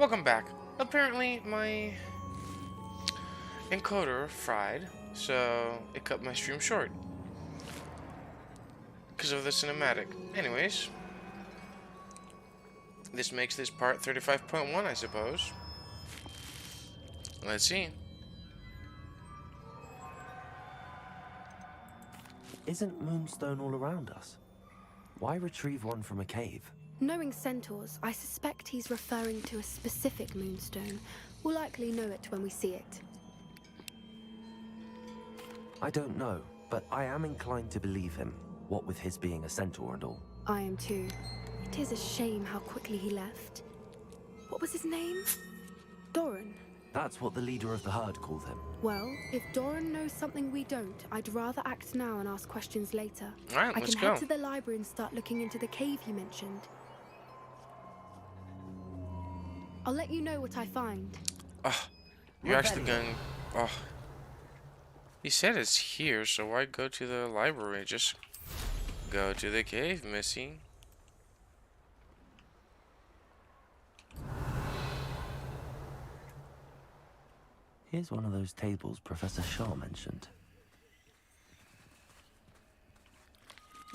Welcome back. Apparently, my encoder fried, so it cut my stream short because of the cinematic. Anyways, this makes this part 35.1, I suppose. Let's see. Isn't Moonstone all around us? Why retrieve one from a cave? Knowing centaurs, I suspect he's referring to a specific moonstone. We'll likely know it when we see it. I don't know, but I am inclined to believe him, what with his being a centaur and all. I am too. It is a shame how quickly he left. What was his name? Doran. That's what the leader of the herd called him. Well, if Doran knows something we don't, I'd rather act now and ask questions later. Alright, I let's can go. head to the library and start looking into the cave you mentioned. I'll let you know what I find. Oh, you're actually going. Oh. He said it's here, so why go to the library? Just go to the cave, Missy. Here's one of those tables Professor Shaw mentioned.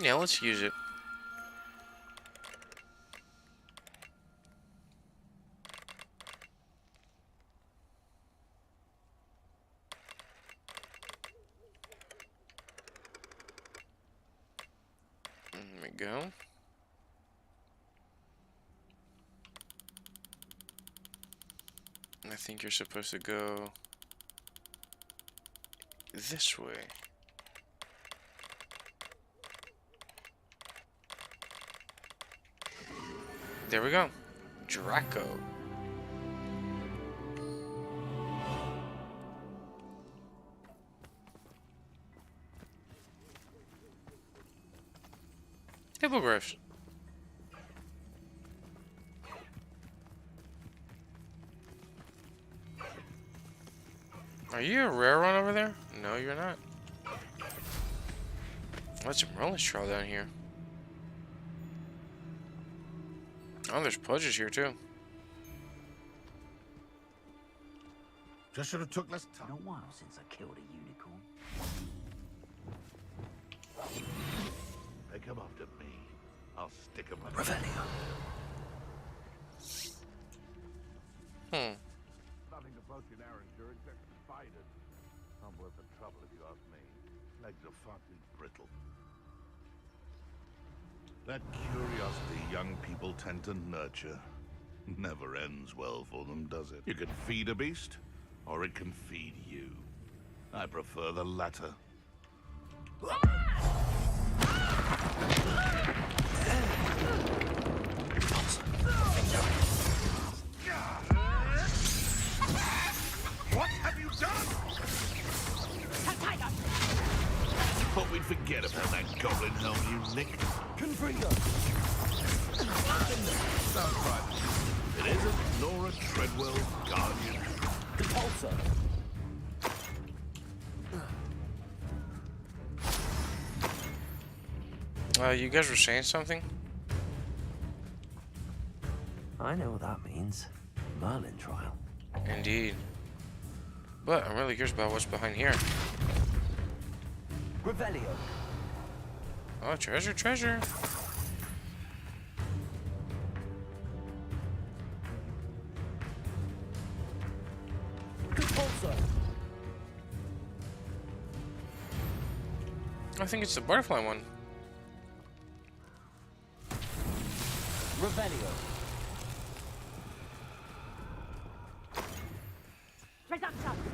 Yeah, let's use it. There we go. I think you're supposed to go this way. There we go. Draco. Hippogriffs. Are you a rare one over there? No, you're not. Let's some rolling straw down here. Oh, there's pudges here too. Just should have took less time. Been a while since I killed a unicorn. They come after me. I'll stick 'em up. Revelio. Nothing to boast in Arranger except spiders. Not worth the trouble if you ask me. Legs are far too brittle. That curiosity young people tend to nurture never ends well for them, does it? You can feed a beast, or it can feed you. I prefer the latter. What have you done? Thought we'd forget about that goblin helm you nicked. Confringo! Sounds right. It isn't Nora Treadwell's guardian. Repulsor! You guys were saying something? I know what that means. Merlin trial. Indeed. But I'm really curious about what's behind here. Revelio! Oh, treasure, treasure. Repulsor! I think it's the butterfly one. Revelio!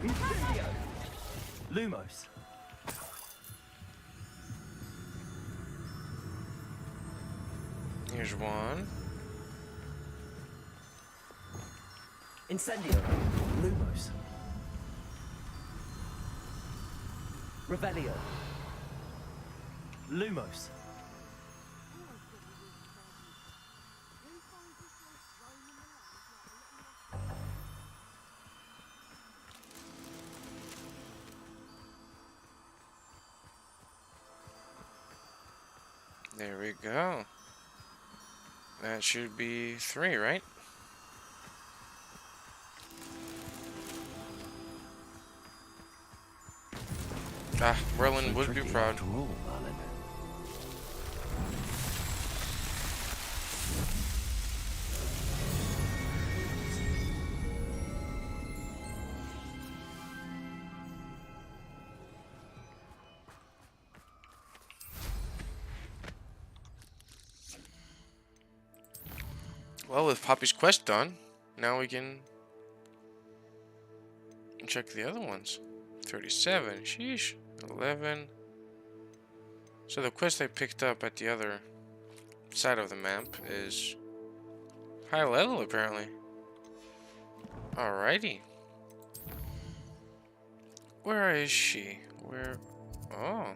Incendio! Lumos! Here's one. Incendio! Lumos! Revelio! Lumos! There we go. That should be 3, right? Ah, Merlin So would be tricky proud. after all, Merlin. Well, with Poppy's quest done, now we can check the other ones. 37, sheesh. 11. So the quest I picked up at the other side of the map is high level, apparently. Alrighty. Where is she? Where? Oh.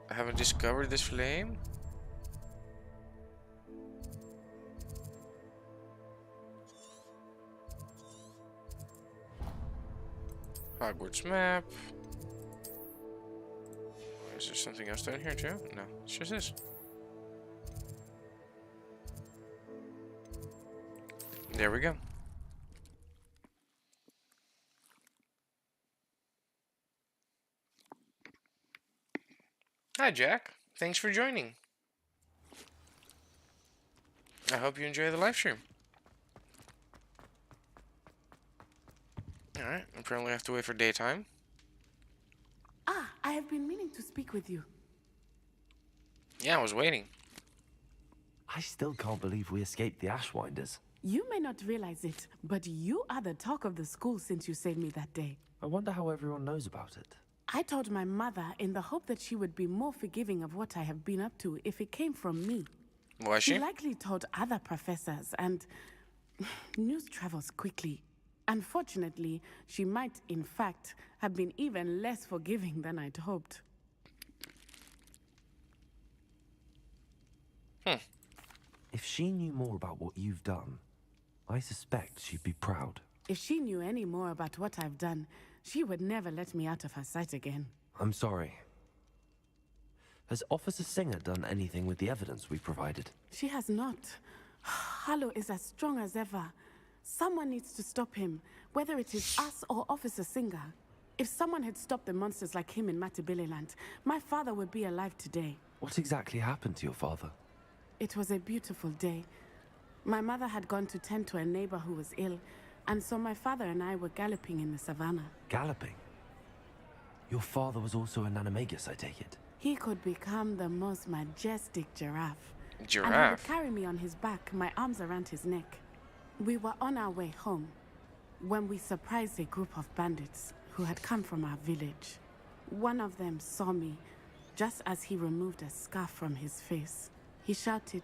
I haven't discovered this flame? Hogwarts map. Is there something else down here too? No, it's just this. There we go. Hi, Jack. Thanks for joining. I hope you enjoy the live stream. Alright, apparently I have to wait for daytime. Ah, I have been meaning to speak with you. Yeah, I was waiting. I still can't believe we escaped the Ashwinders. You may not realize it, but you are the talk of the school since you saved me that day. I wonder how everyone knows about it. I told my mother in the hope that she would be more forgiving of what I have been up to if it came from me. Was She she? likely told other professors, and news travels quickly. Unfortunately, she might, in fact, have been even less forgiving than I'd hoped. If she knew more about what you've done, I suspect she'd be proud. If she knew any more about what I've done, she would never let me out of her sight again. I'm sorry. Has Officer Singer done anything with the evidence we provided? She has not. Harlow is as strong as ever. Someone needs to stop him, whether it is us or Officer Singer. If someone had stopped the monsters like him in Matabeleland, my father would be alive today. What exactly happened to your father? It was a beautiful day. My mother had gone to tend to a neighbor who was ill, and so my father and I were galloping in the savannah. Galloping? Your father was also an animagus, I take it? He could become the most majestic giraffe. And he would Giraffe. carry me on his back, my arms around his neck. We were on our way home when we surprised a group of bandits who had come from our village. One of them saw me just as he removed a scarf from his face. He shouted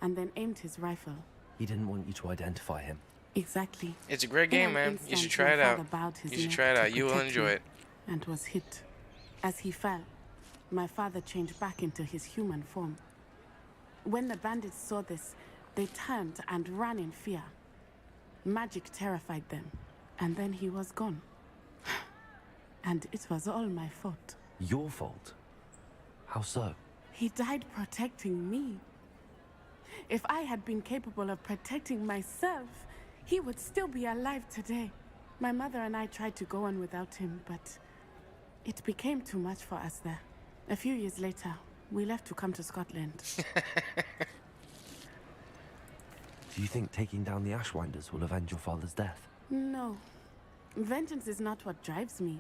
and then aimed his rifle. He didn't want you to identify him. Exactly. It's a great In game, an man. You instant, should try my it out. father bowed his You should neck try it to out. You will protect enjoy me it. and was hit. As he fell, my father changed back into his human form. When the bandits saw this, they turned and ran in fear. Magic terrified them, and then he was gone. And it was all my fault. Your fault? How so? He died protecting me. If I had been capable of protecting myself, he would still be alive today. My mother and I tried to go on without him, but it became too much for us there. A few years later, we left to come to Scotland. Do you think taking down the Ashwinders will avenge your father's death? No. Vengeance is not what drives me.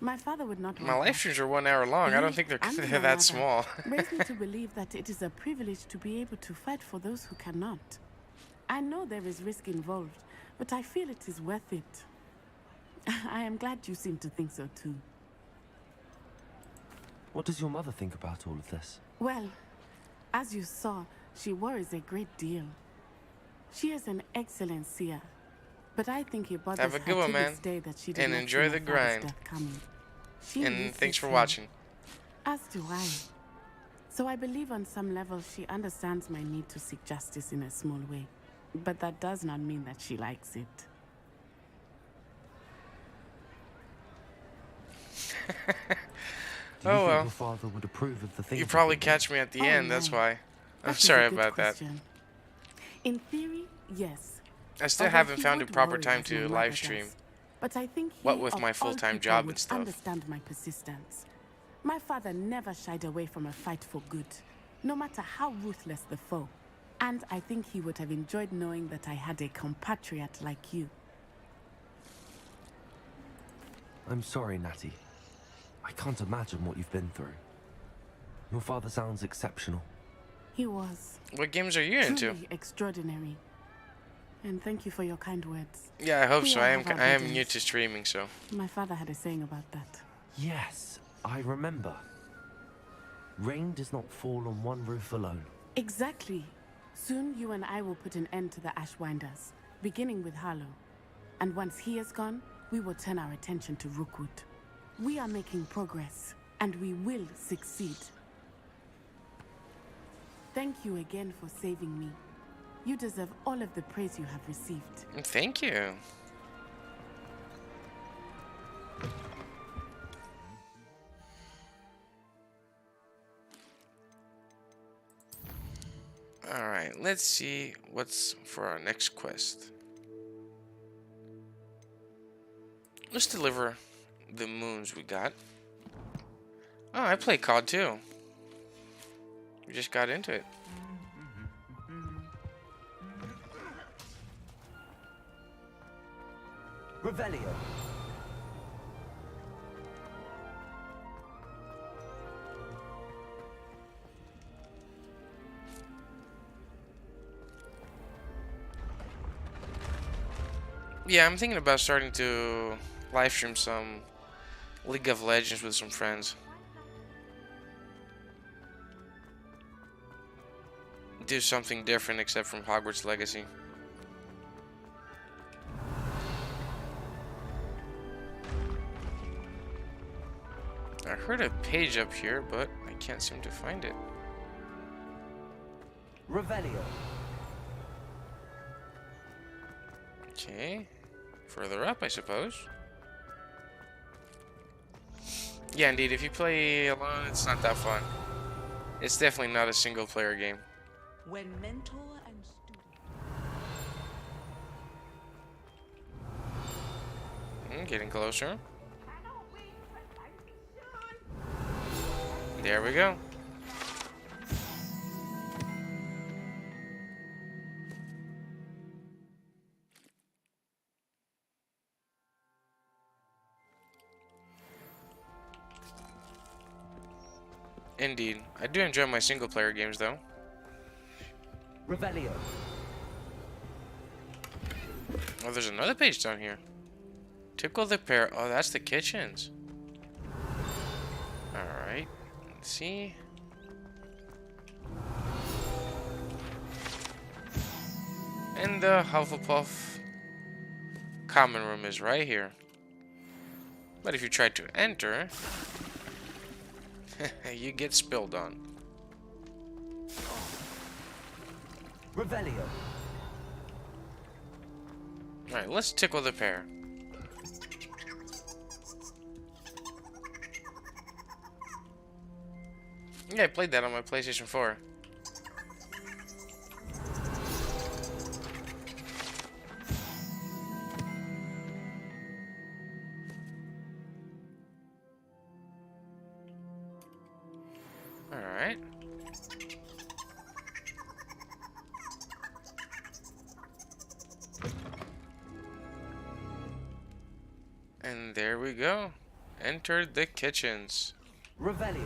My father would not My want live that. streams are 1 hour long. I don't He think they're, and they're my that mother small. raised me to believe that it is a privilege to be able to fight for those who cannot. I know there is risk involved, but I feel it is worth it. I am glad you seem to think so too. What does your mother think about all of this? Well, as you saw, she worries a great deal. She is an excellent seer, but I think it bothers Have a her good one, to man. this day that she did And not enjoy see the my father's grind. death coming. She And misses thanks for him. watching. As do I. So I believe on some level she understands my need to seek justice in a small way. But that does not mean that she likes it. Do you Oh, think well. your father would approve of the things You you've probably been doing? catch me at the Oh, end. That's my. why. I'm That is a sorry good about that. question. In theory, yes. I still Although haven't he found a would proper worry time as my to mother live stream. does. But I think he, What with of my all full-time people, job would and stuff. understand my persistence. My father never shied away from a fight for good, no matter how ruthless the foe. And I think he would have enjoyed knowing that I had a compatriot like you. I'm sorry, Natty. I can't imagine what you've been through. Your father sounds exceptional. He was What games are you into? truly extraordinary. And thank you for your kind words. Yeah, I hope We so. all I am have our I am new burdens. to streaming, so. My father had a saying about that. Yes, I remember. Rain does not fall on one roof alone. Exactly. Soon you and I will put an end to the Ashwinders, beginning with Harlow. And once he is gone, we will turn our attention to Rookwood. We are making progress, and we will succeed. Thank you again for saving me. You deserve all of the praise you have received. Thank you. Alright, let's see what's for our next quest. Let's deliver the moons we got. Oh, I play COD too. We just got into it. Revelio. Yeah, I'm thinking about starting to live stream some League of Legends with some friends. Do something different except from Hogwarts Legacy. I heard a page up here, but I can't seem to find it. Revelio. Okay. Further up, I suppose. Yeah, indeed, if you play alone, it's not that fun. It's definitely not a single player game. When mentor and student. Getting closer. There we go. Indeed. I do enjoy my single player games though. Revelio. Oh, there's another page down here. Tickle the pear. Oh, that's the kitchens. Alright. Let's see. And the Hufflepuff common room is right here. But if you try to enter, you get spilled on. Revelio. Alright, let's tickle the pear. Yeah, I played that on my PlayStation 4. Alright. And there we go. Entered the kitchens. Revelio.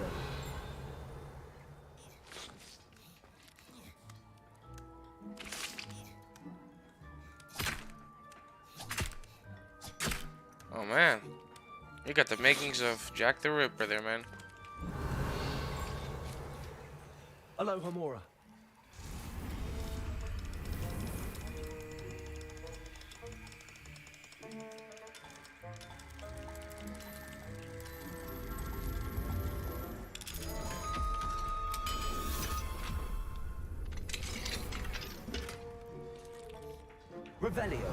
Oh man. You got the makings of Jack the Ripper there, man. Aloha Mora. Revelio.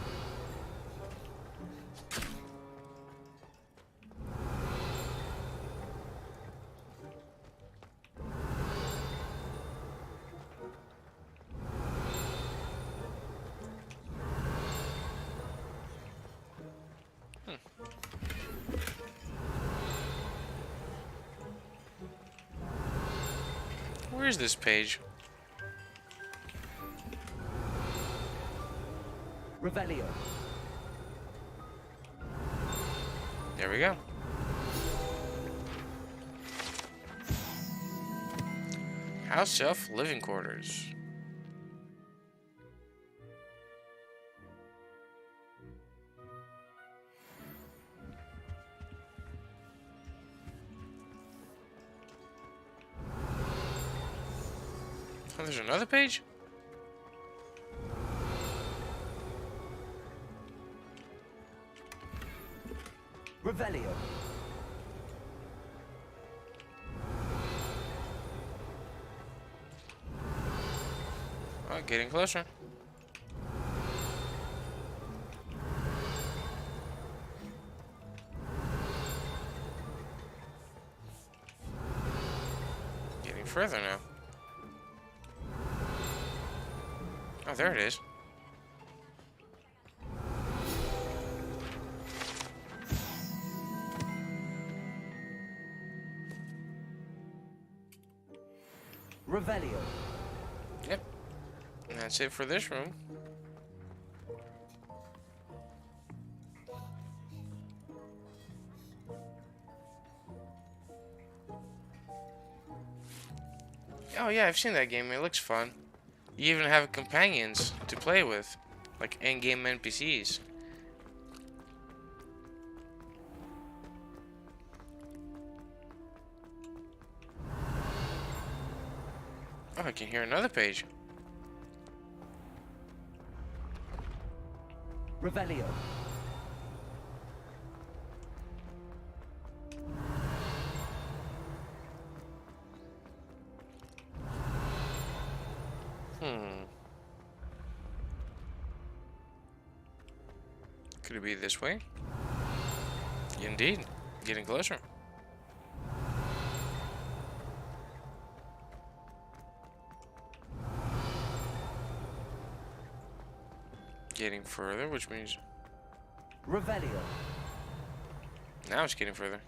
Where is this page? Revelio. There we go. House Elf living quarters. Oh, there's another page? Revelio. Oh, getting closer. Getting further now. Oh, there it is. Revelio. Yep. And that's it for this room. Oh yeah, I've seen that game. It looks fun. You even have companions to play with, like in-game NPCs. Oh, I can hear another page. Revelio. Could it be this way? Indeed. Getting closer. Getting further, which means Revelio. now it's getting further.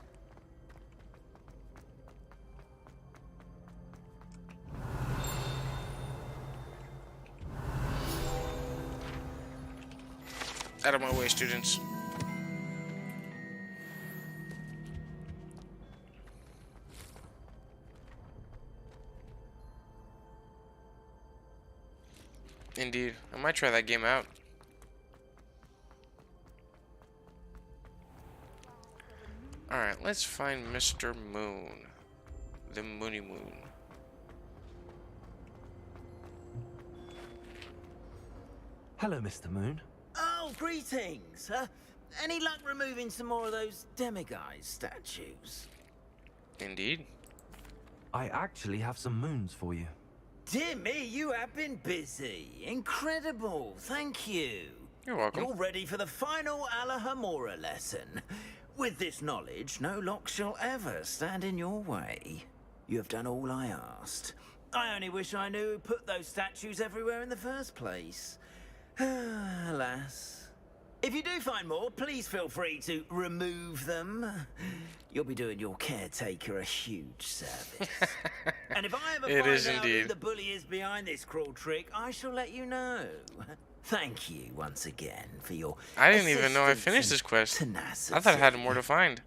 Out of my way, students. Indeed. I might try that game out. Alright, let's find Mr. Moon. The Moony Moon. Hello, Mr. Moon. Oh, greetings. Any luck removing some more of those demiguise statues? Indeed. I actually have some moons for you. Dear me, you have been busy. Incredible. Thank you. You're welcome. You're ready for the final Alahamora lesson. With this knowledge, no lock shall ever stand in your way. You have done all I asked. I only wish I knew who put those statues everywhere in the first place. Alas. If you do find more, please feel free to remove them. You'll be doing your caretaker a huge service. And if I ever It find is out indeed. who the bully is behind this cruel trick, I shall let you know. Thank you once again for your I didn't even know I assistance finished and this quest. tenacity. I thought I had more to find.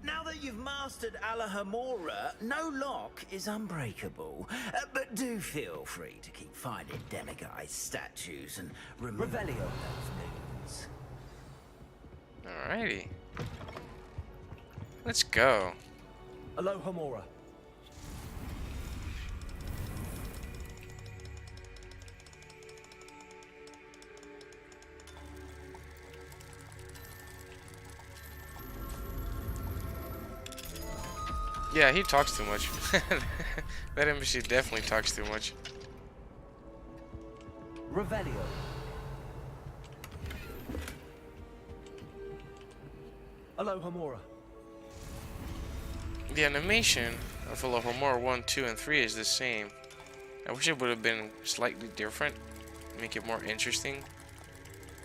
Now that you've mastered Alahamora, no lock is unbreakable. But do feel free to keep finding demiguise statues and remove Revelio. those moons. Alrighty. Let's go. Alohomora. Yeah, he talks too much. That NPC definitely talks too much. Revelio. Alohomora. The animation of Alohomora 1, 2, and 3 is the same. I wish it would have been slightly different. Make it more interesting.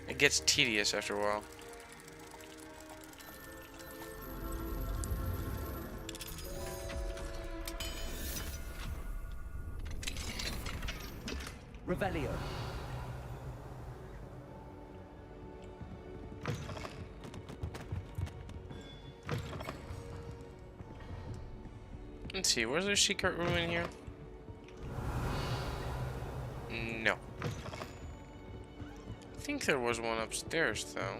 It gets tedious after a while. Revelio. Let's see, where's there a secret room in here? No. I think there was one upstairs, though.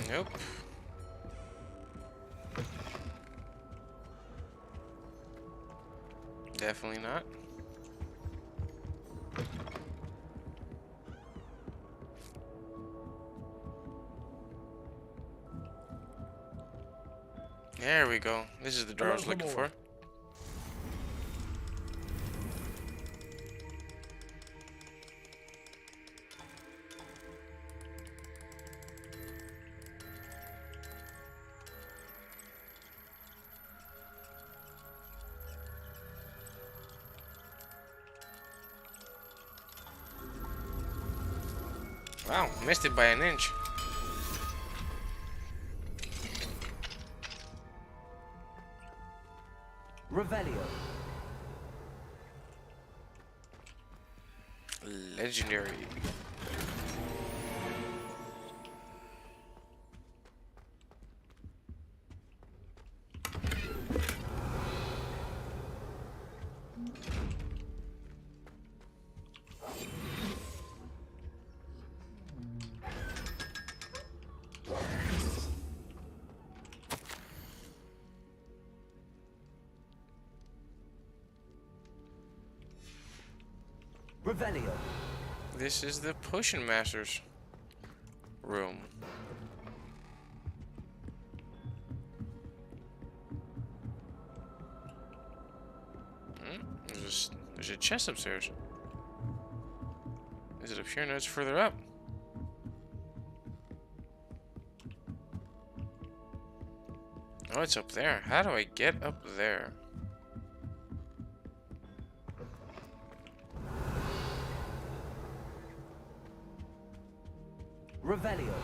Nope. Definitely not. There we go. This is the door I was looking for. Wow, missed it by an inch. Revelio. Legendary. Revelio. This is the Potion Master's room. There's a chest upstairs. Is it up here? No, it's further up. Oh, it's up there. How do I get up there? Revelio.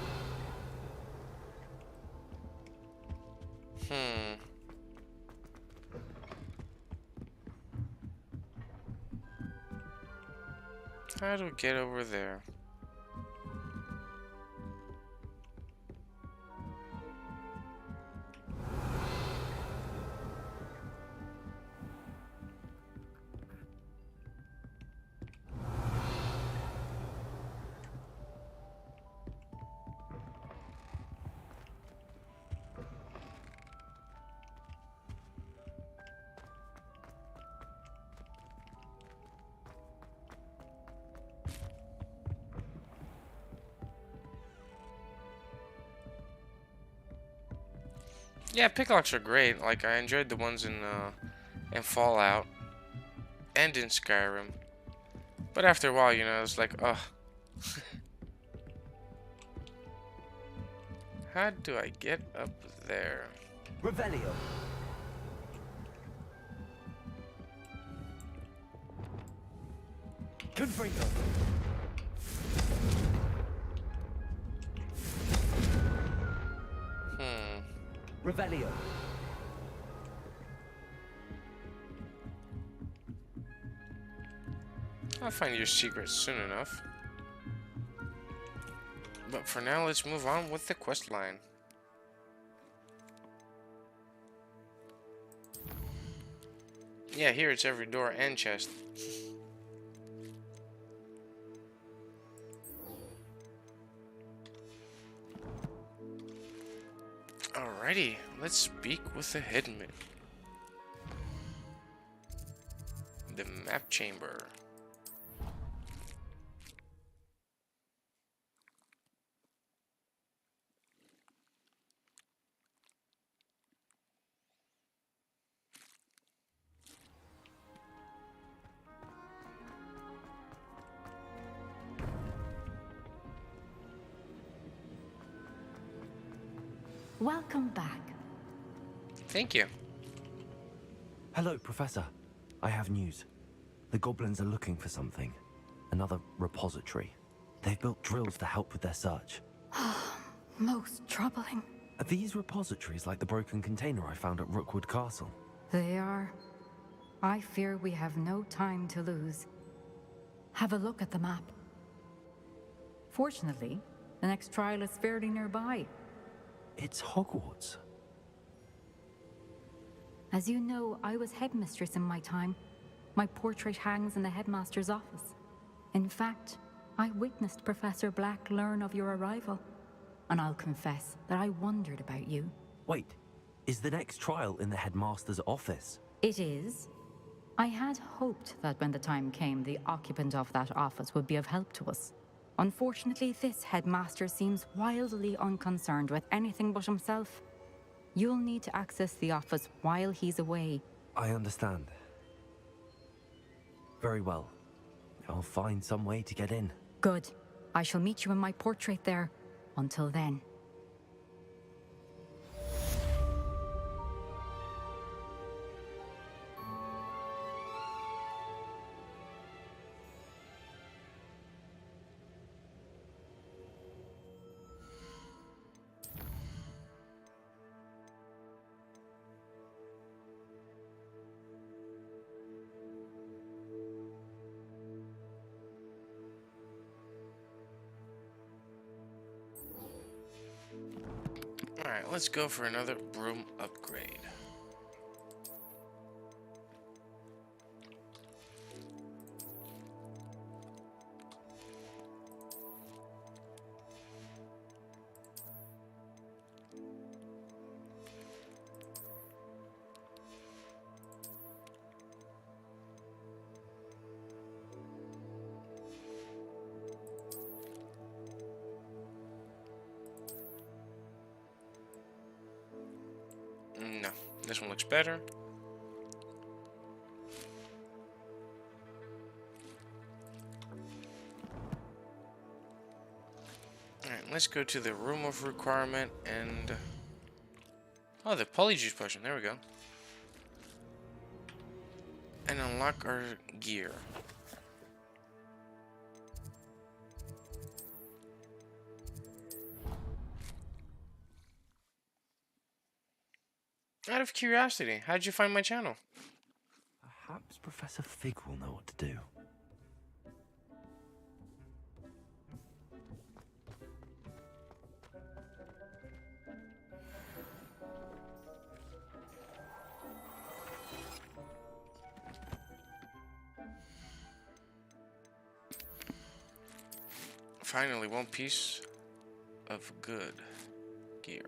How do I get over there? Yeah, picklocks are great. Like, I enjoyed the ones in Fallout and in Skyrim. But after a while, you know, it's like, ugh. How do I get up there? Revelio. Confringo. Revelio. I'll find your secrets soon enough. But for now, let's move on with the quest line. Yeah, here it's every door and chest. Alrighty, let's speak with the Headman. The map chamber. Welcome back. Thank you. Hello, Professor. I have news. The goblins are looking for something. Another repository. They've built drills to help with their search. Most troubling. Are these repositories like the broken container I found at Rookwood Castle? They are. I fear we have no time to lose. Have a look at the map. Fortunately, the next trial is fairly nearby. It's Hogwarts. As you know, I was headmistress in my time. My portrait hangs in the headmaster's office. In fact, I witnessed Professor Black learn of your arrival. And I'll confess that I wondered about you. Wait, is the next trial in the headmaster's office? It is. I had hoped that when the time came, the occupant of that office would be of help to us. Unfortunately, this headmaster seems wildly unconcerned with anything but himself. You'll need to access the office while he's away. I understand. Very well. I'll find some way to get in. Good. I shall meet you in my portrait there. Until then. Alright, let's go for another broom upgrade. No, this one looks better. Alright, let's go to the room of requirement and... Oh, the polyjuice potion, there we go. And unlock our gear. Out of curiosity, how'd you find my channel? Perhaps Professor Fig will know what to do. Finally, one piece of good gear.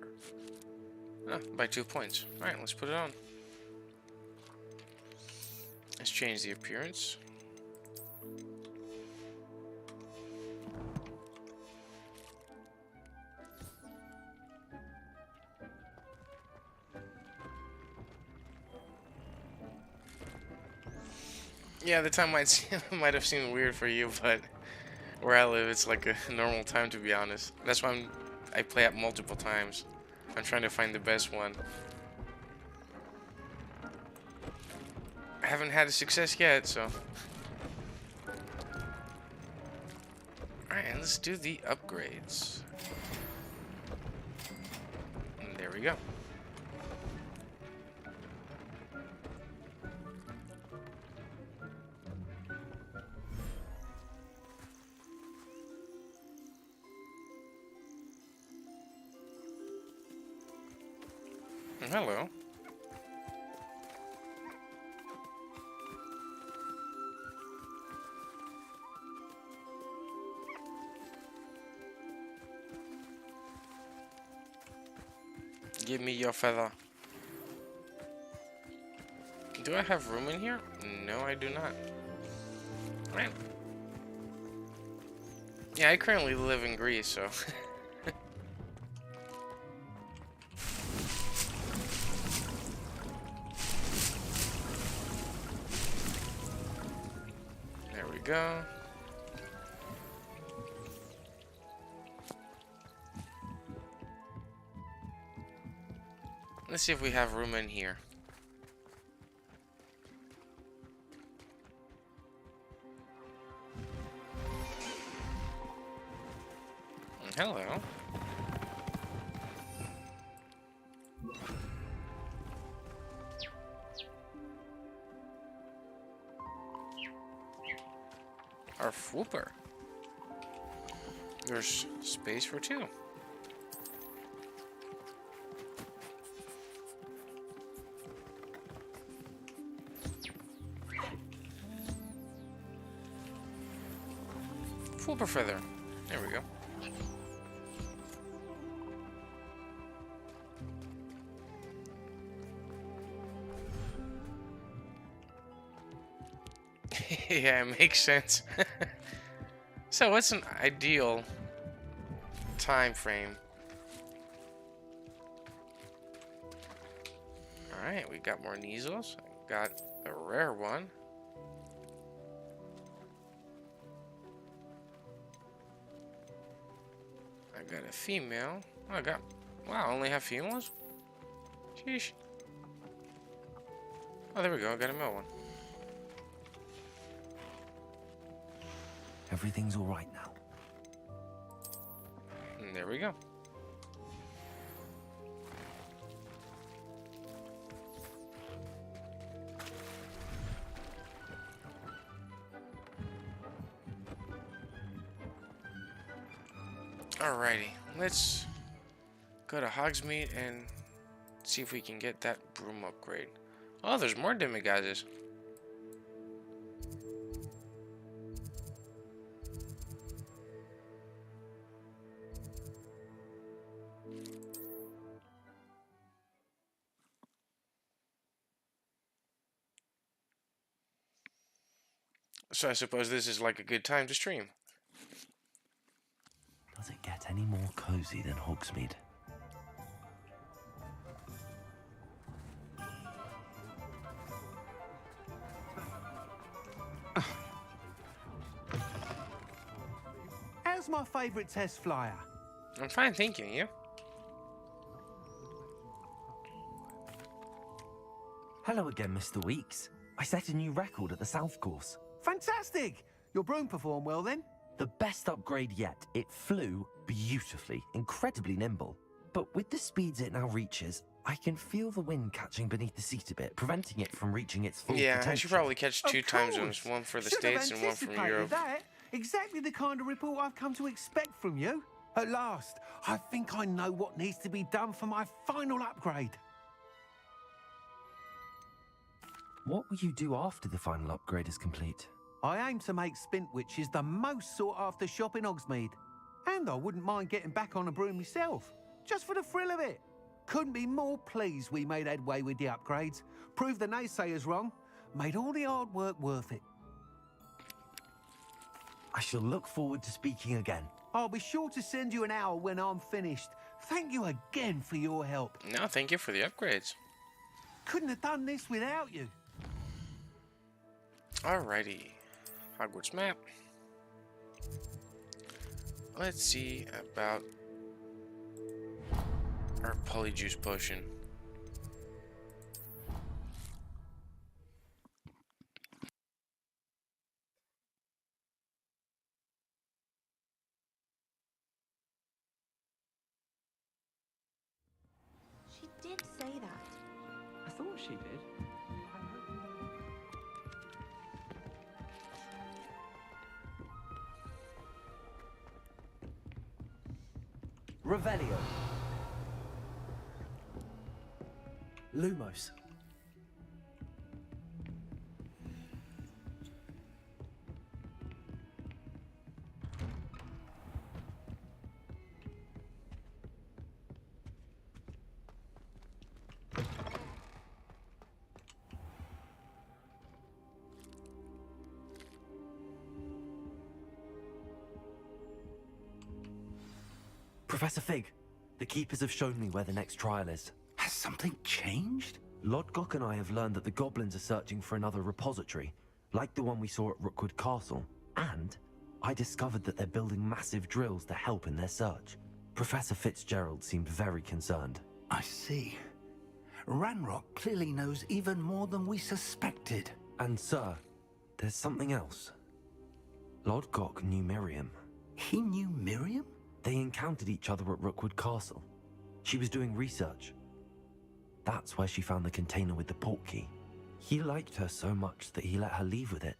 Ah, by 2 points. Alright, let's put it on. Let's change the appearance. Yeah, the time might have seemed weird for you, but where I live, it's like a normal time, to be honest. That's why I play it multiple times. I'm trying to find the best one. I haven't had a success yet, so. Alright, and let's do the upgrades. And there we go. Hello. Give me your feather. Do I have room in here? No, I do not. Right. Yeah, I currently live in Greece, so... There we go. Let's see if we have room in here. Hello. Our Fwooper. There's space for two. Fwooper feather. There we go. Yeah, it makes sense. So what's an ideal time frame? Alright, we got more Neasels. Got a rare one. I got a female. Oh, I got... Wow, I only have females? Sheesh. Oh, there we go. I got a male one. Everything's all right now. And there we go. Alrighty, let's go to Hogsmeade and see if we can get that broom upgrade. Oh, there's more demigods. So I suppose this is like a good time to stream. Does it get any more cozy than Hogsmeade? How's my favourite test flyer? I'm fine, thank you. You? Hello again, Mr. Weeks. I set a new record at the South Course. Fantastic! Your broom performed well then? The best upgrade yet. It flew beautifully, incredibly nimble. But with the speeds it now reaches, I can feel the wind catching beneath the seat a bit, preventing it from reaching its full Yeah, potential. I should probably catch two Of time course. zones, one for the Should have States and one from anticipated Europe. That. Exactly the kind of report I've come to expect from you. At last, I think I know what needs to be done for my final upgrade. What will you do after the final upgrade is complete? I aim to make Spintwitches the most sought-after shop in Hogsmeade. And I wouldn't mind getting back on a broom myself, just for the thrill of it. Couldn't be more pleased we made headway with the upgrades, proved the naysayers wrong, made all the hard work worth it. I shall look forward to speaking again. I'll be sure to send you an hour when I'm finished. Thank you again for your help. No, thank you for the upgrades. Couldn't have done this without you. Alrighty. Hogwarts map. Let's see about our polyjuice potion. She did say that. I thought she did. Revelio. Lumos. Professor Fig, the Keepers have shown me where the next trial is. Has something changed? Lodgok and I have learned that the goblins are searching for another repository, like the one we saw at Rookwood Castle. And I discovered that they're building massive drills to help in their search. Professor Fitzgerald seemed very concerned. I see. Ranrock clearly knows even more than we suspected. And sir, there's something else. Lodgok knew Miriam. He knew Miriam? They encountered each other at Rookwood Castle. She was doing research. That's where she found the container with the port key. He liked her so much that he let her leave with it.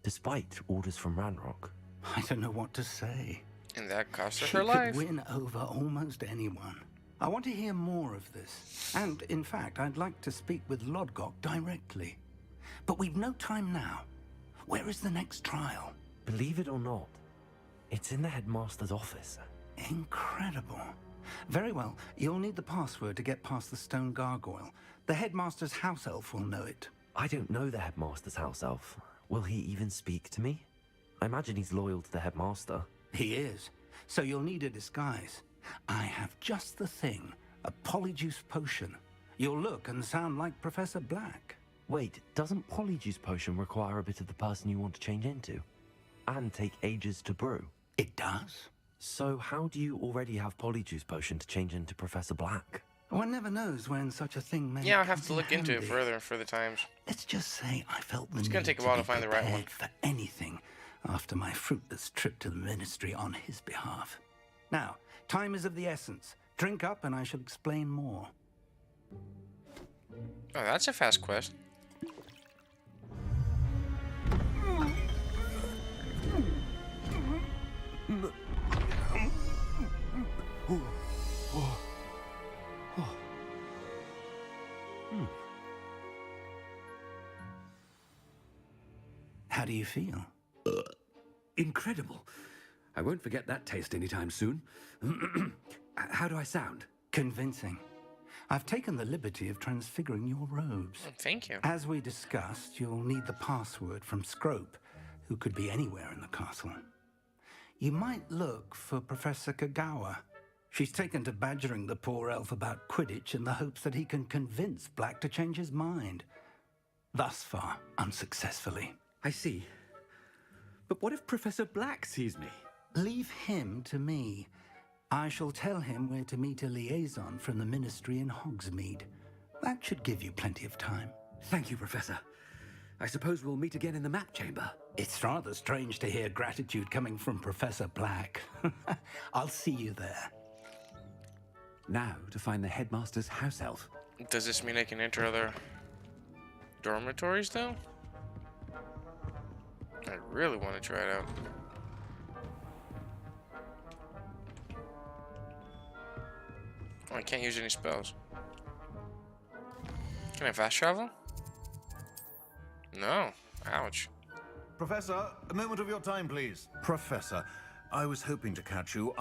despite orders from Ranrock. I don't know what to say. And that cost her She her life. could win over almost anyone. I want to hear more of this. And, in fact, I'd like to speak with Lodgok directly. But we've no time now. Where is the next trial? Believe it or not, it's in the headmaster's office. Incredible. Very well. You'll need the password to get past the stone gargoyle. The headmaster's house elf will know it. I don't know the headmaster's house elf. Will he even speak to me? I imagine he's loyal to the headmaster. He is. So you'll need a disguise. I have just the thing. A polyjuice potion. You'll look and sound like Professor Black. Wait, doesn't polyjuice potion require a bit of the person you want to change into? And take ages to brew? It does. So how do you already have polyjuice potion to change into Professor Black? One never knows when such a thing may Yeah, I'll come have to in look into it handy. for the times. Let's just say I felt the It's need gonna take a while be to find the right one. prepared for anything after my fruitless trip to the ministry on his behalf. Now, time is of the essence. Drink up and I shall explain more. Oh, that's a fast quest. How do you feel? Incredible. I won't forget that taste anytime soon. How do I sound? Convincing. I've taken the liberty of transfiguring your robes. Oh, thank you. As we discussed, you'll need the password from Scrope, who could be anywhere in the castle. You might look for Professor Kagawa. She's taken to badgering the poor elf about Quidditch in the hopes that he can convince Black to change his mind. Thus far, unsuccessfully. I see. But what if Professor Black sees me? Leave him to me. I shall tell him where to meet a liaison from the ministry in Hogsmeade. That should give you plenty of time. Thank you, Professor. I suppose we'll meet again in the map chamber. It's rather strange to hear gratitude coming from Professor Black. I'll see you there. Now to find the headmaster's house elf. Does this mean I can enter other dormitories, though? I really want to try it out. Oh, I can't use any spells. Can I fast travel? No. Ouch. Professor, a moment of your time, please. Professor, I was hoping to catch you.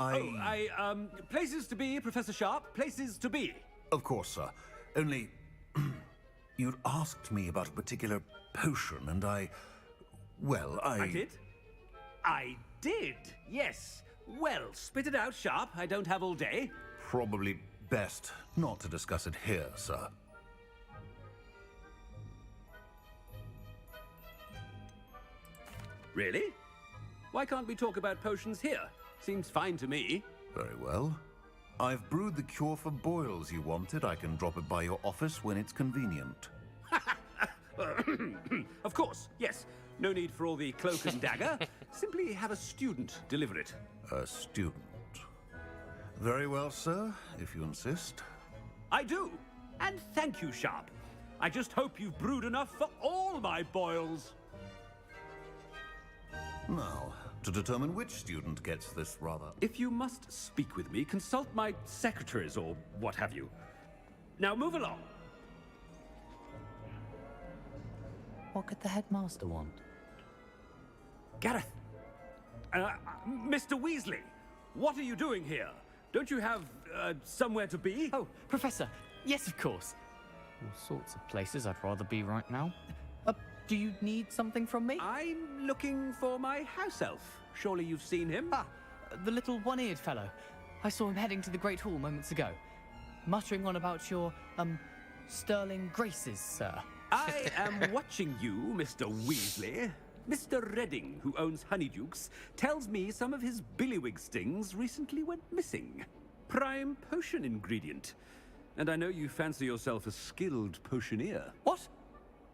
Places to be, Professor Sharp. Places to be. Of course, sir. Only, you'd asked me about a particular potion, and I did? I did, yes. Well, spit it out, Sharp. I don't have all day. Probably best not to discuss it here, sir. Really? Why can't we talk about potions here? Seems fine to me. Very well. I've brewed the cure for boils you wanted. I can drop it by your office when it's convenient. Of course, yes. No need for all the cloak and dagger. Simply have a student deliver it. A student. Very well, sir, if you insist. I do. And thank you, Sharp. I just hope you've brewed enough for all my boils. Now, to determine which student gets this rather... If you must speak with me, consult my secretaries or what have you. Now move along. What could the headmaster want? Gareth. Mr. Weasley, what are you doing here? Don't you have somewhere to be? Oh, Professor. Yes, of course. All sorts of places I'd rather be right now. Do you need something from me? I'm looking for my house elf. Surely you've seen him? Ah, the little one-eared fellow. I saw him heading to the Great Hall moments ago. Muttering on about your, sterling graces, sir. I am watching you, Mr. Weasley. Mr. Redding, who owns Honeydukes, tells me some of his billywig stings recently went missing. Prime potion ingredient. And I know you fancy yourself a skilled potioneer. What?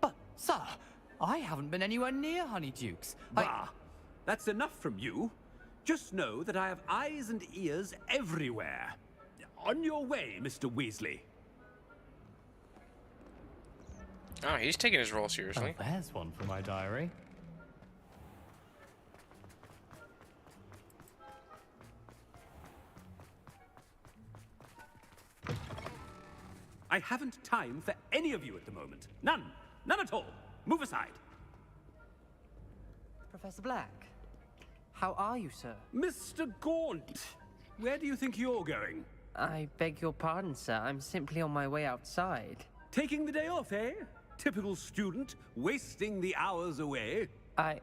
But, sir, I haven't been anywhere near Honeydukes. Bah! That's enough from you. Just know that I have eyes and ears everywhere. On your way, Mr. Weasley. Oh, he's taking his role seriously. Oh, there's one for my diary. I haven't time for any of you at the moment. None. None at all. Move aside. Professor Black, how are you, sir? Mr. Gaunt, where do you think you're going? I beg your pardon, sir. I'm simply on my way outside. Taking the day off, eh? Typical student, wasting the hours away. I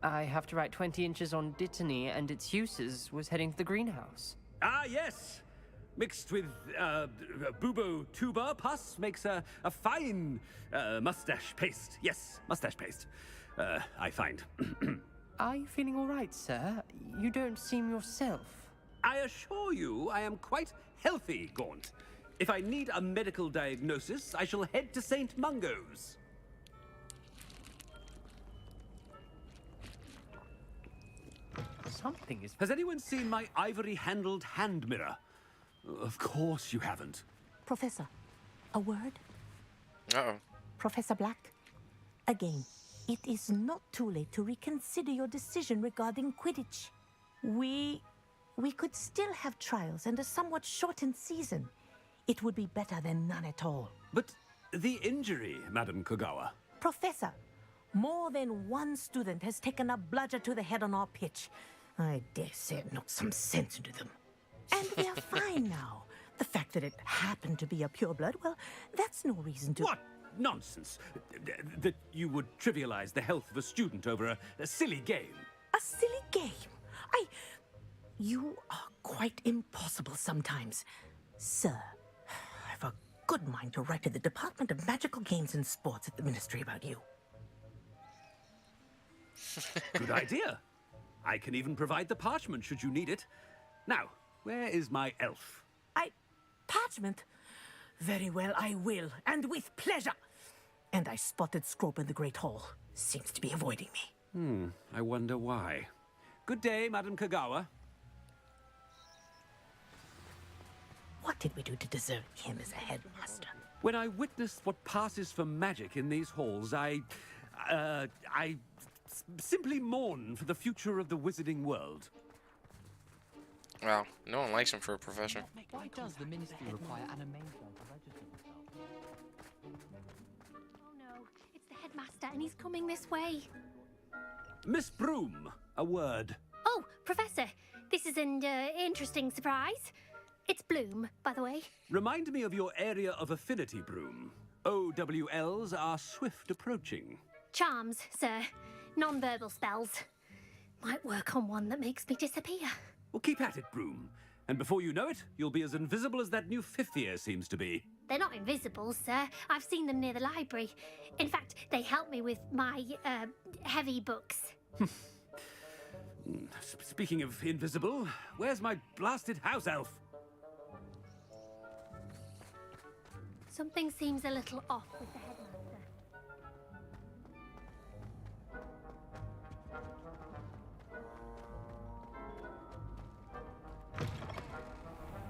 have to write 20 inches on Dittany and its uses. Was heading to the greenhouse. Ah, yes. Mixed with bubo tuber pus makes a fine mustache paste. Yes, mustache paste. I find. Are you feeling all right, sir? You don't seem yourself. I assure you I am quite healthy, Gaunt. If I need a medical diagnosis, I shall head to St. Mungo's. Something is... Has anyone seen my ivory-handled hand mirror? Of course you haven't. Professor, a word? Uh-oh. Professor Black, again, it is not too late to reconsider your decision regarding Quidditch. We could still have trials and a somewhat shortened season. It would be better than none at all. But the injury, Madam Kogawa. Professor, more than one student has taken a bludger to the head on our pitch. I dare say it knocked some sense into them. And they're fine now. The fact that it happened to be a pureblood, well, that's no reason to... What nonsense! That you would trivialize the health of a student over a silly game. A silly game? You are quite impossible sometimes. Sir, I've a good mind to write to the Department of Magical Games and Sports at the Ministry about you. Good idea. I can even provide the parchment should you need it. Now, where is my elf? Parchment? Very well, I will, and with pleasure. And I spotted Scrope in the Great Hall. Seems to be avoiding me. I wonder why. Good day, Madam Kogawa. What did we do to deserve him as a headmaster? When I witness what passes for magic in these halls, I simply mourn for the future of the wizarding world. Well, no one likes him for a professor. Why does the ministry require animation to register themselves? Oh no, it's the headmaster and he's coming this way. Miss Broom, a word. Oh, Professor, this is an interesting surprise. It's Bloom, by the way. Remind me of your area of affinity, Broom. OWLs are swift approaching. Charms, sir. Non-verbal spells. Might work on one that makes me disappear. Well, keep at it, Broom. And before you know it, you'll be as invisible as that new fifth year seems to be. They're not invisible, sir. I've seen them near the library. In fact, they help me with my, heavy books. Speaking of invisible, where's my blasted house elf? Something seems a little off with the headmaster.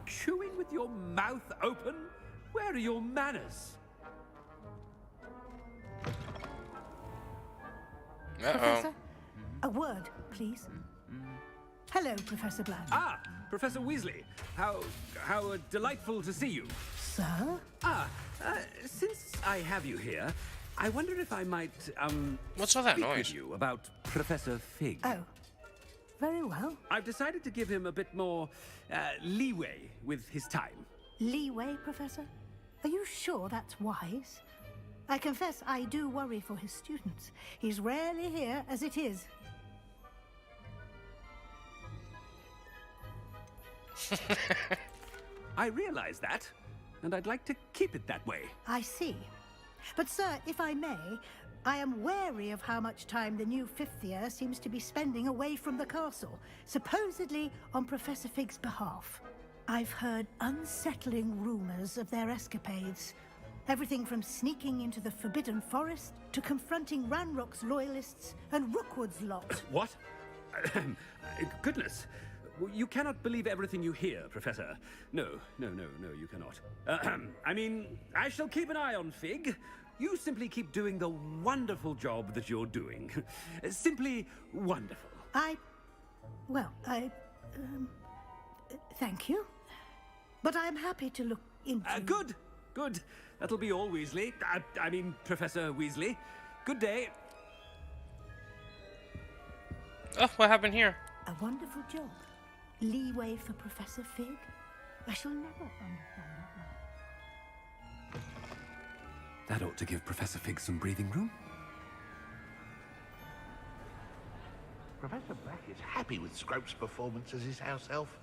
Chewing with your mouth open? Where are your manners? Professor, a word, please. Hello, Professor Black. Ah, Professor Weasley. How delightful to see you. Sir? Since I have you here, I wonder if I might, What's all that speak noise? with you about Professor Fig. Oh, very well. I've decided to give him a bit more leeway with his time. Leeway, Professor? Are you sure that's wise? I confess I do worry for his students. He's rarely here as it is. I realize that, and I'd like to keep it that way. I see. But, sir, if I may, I am wary of how much time the new fifth year seems to be spending away from the castle, supposedly on Professor Fig's behalf. I've heard unsettling rumors of their escapades. Everything from sneaking into the Forbidden Forest to confronting Ranrock's loyalists and Rookwood's lot. What? Goodness. You cannot believe everything you hear, Professor. No, you cannot. I mean, I shall keep an eye on Fig. You simply keep doing the wonderful job that you're doing. Simply wonderful. Thank you. But I'm happy to look into... Good. Good. That'll be all, Weasley. I mean, Professor Weasley. Good day. Oh, what happened here? A wonderful job. Leeway for Professor Fig? I shall never understand that. That ought to give Professor Fig some breathing room. Professor Black is happy with Scrope's performance as his house elf.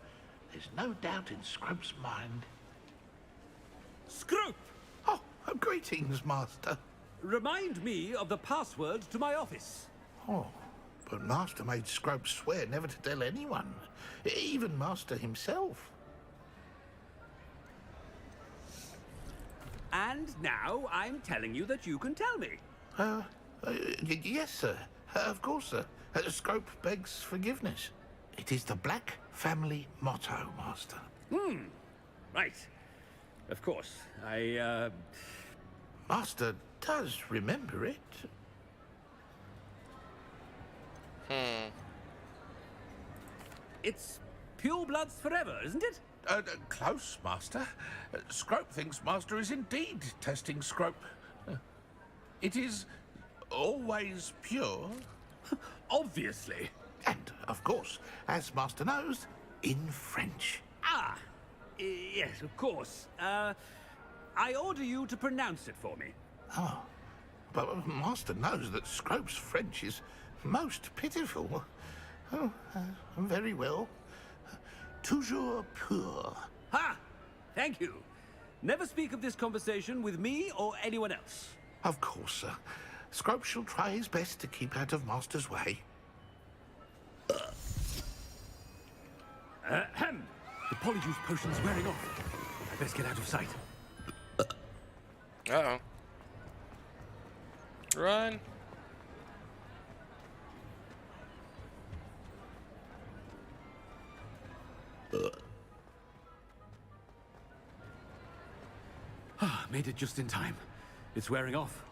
There's no doubt in Scrope's mind. Scrope! Oh, greetings, Master. Remind me of the password to my office. Oh, but Master made Scrope swear never to tell anyone, even Master himself. And now I'm telling you that you can tell me. Yes, sir. Of course, sir. Scrope begs forgiveness. It is the Black family motto, Master. Right. Of course. Master does remember it. It's pure bloods forever, isn't it? Close, Master. Scrope thinks Master is indeed testing Scrope. It is always pure. Obviously. And, of course, as Master knows, in French. Ah! Yes, of course. I order you to pronounce it for me. Oh, but Master knows that Scrope's French is most pitiful. Oh, very well. Toujours pur. Ha! Thank you. Never speak of this conversation with me or anyone else. Of course, sir. Scrope shall try his best to keep out of Master's way. Ahem. The polyjuice potion's wearing off. I best get out of sight. Uh-oh. Run. Made it just in time. It's wearing off.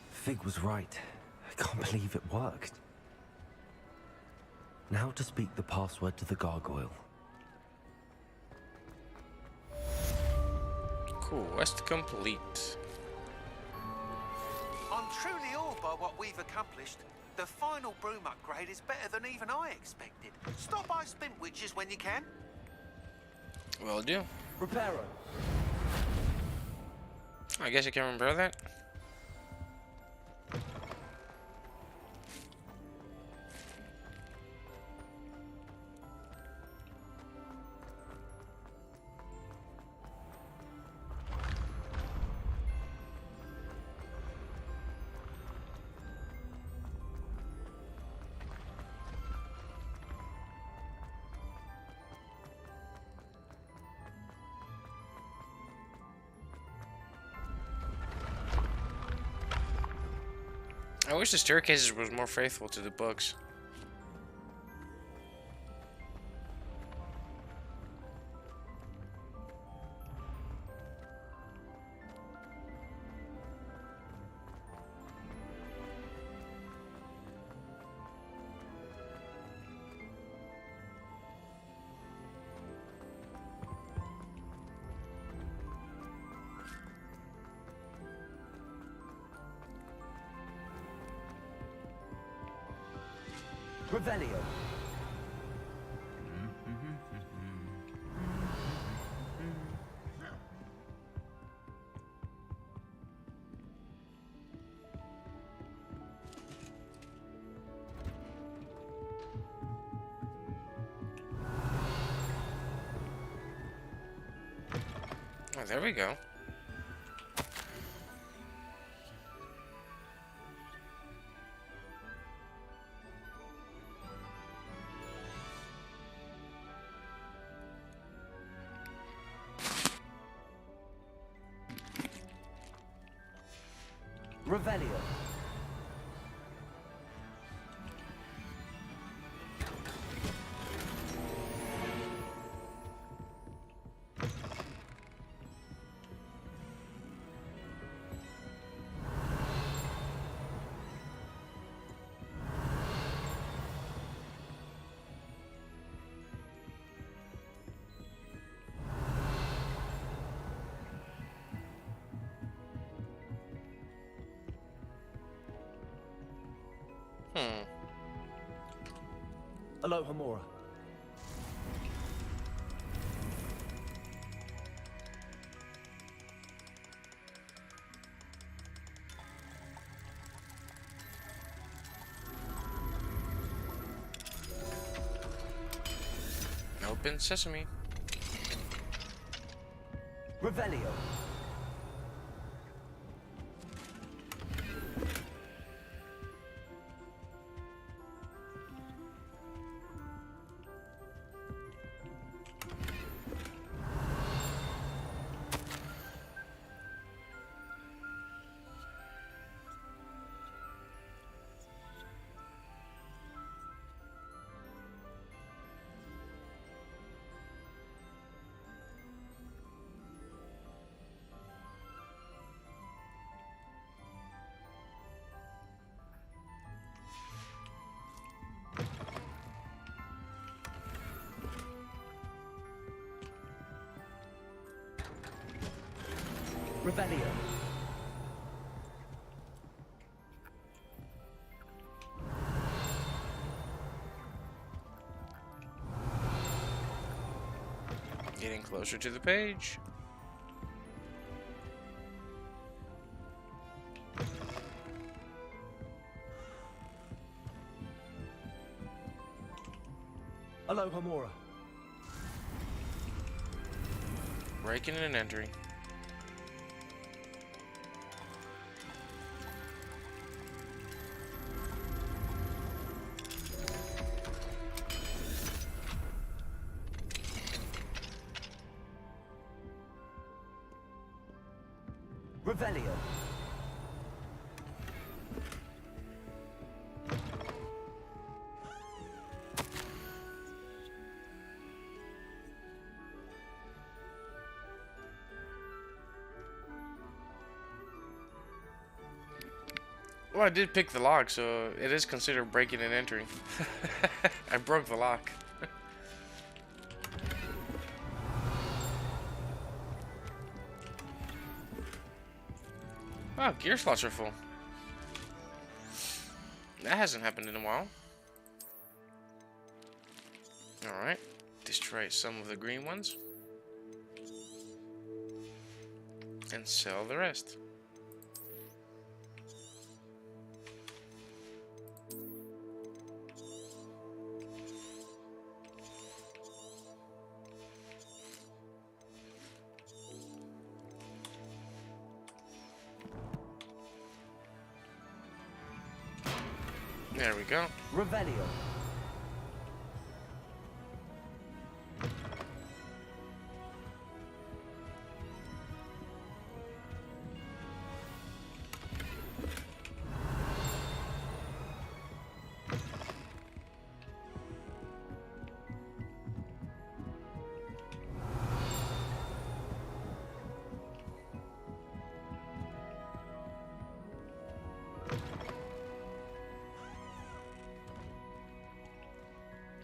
Fig was right. I can't believe it worked. Now to speak the password to the gargoyle. Quest complete. I'm truly awed by what we've accomplished. The final broom upgrade is better than even I expected. Stop by Spintwitches when you can. Will do. Reparo. I guess you can remember that. I wish the staircases was more faithful to the books. Revelio. Oh, there we go. Revelio. Alohomora. Open sesame. Revelio. Revelio. Getting closer to the page. Alohomora. Breaking and entering. Revelio. Well, I did pick the lock, so it is considered breaking and entering. I broke the lock. Wow, gear slots are full. That hasn't happened in a while. Alright. Destroy some of the green ones. And sell the rest. There we go. Revelio.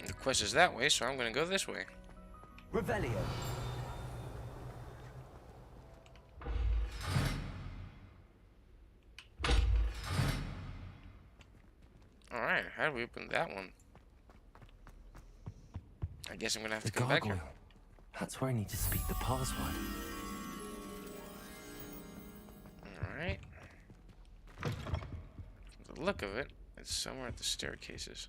The quest is that way, so I'm gonna go this way. Revelio. Alright, how do we open that one? I guess I'm gonna have to The come back here. gargoyle. That's where I need to speak the password. Alright. From the look of it, it's somewhere at the staircases.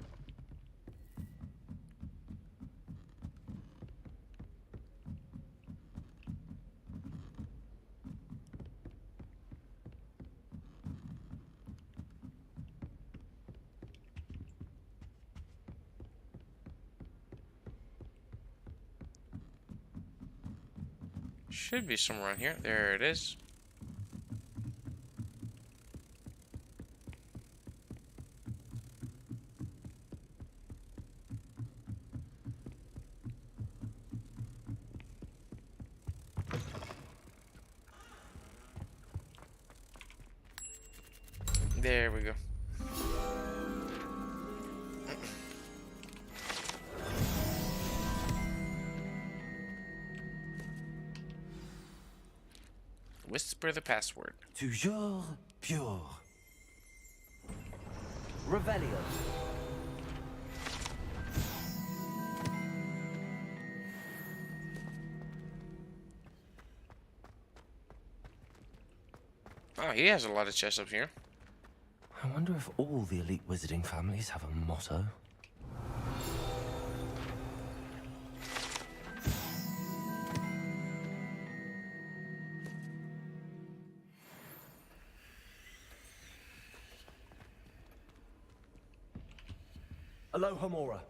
Should be somewhere around here. There it is. There we go. Whisper the password. Toujours pure. Revelio. Oh, he has a lot of chests up here. I wonder if all the elite wizarding families have a motto. Alohomora.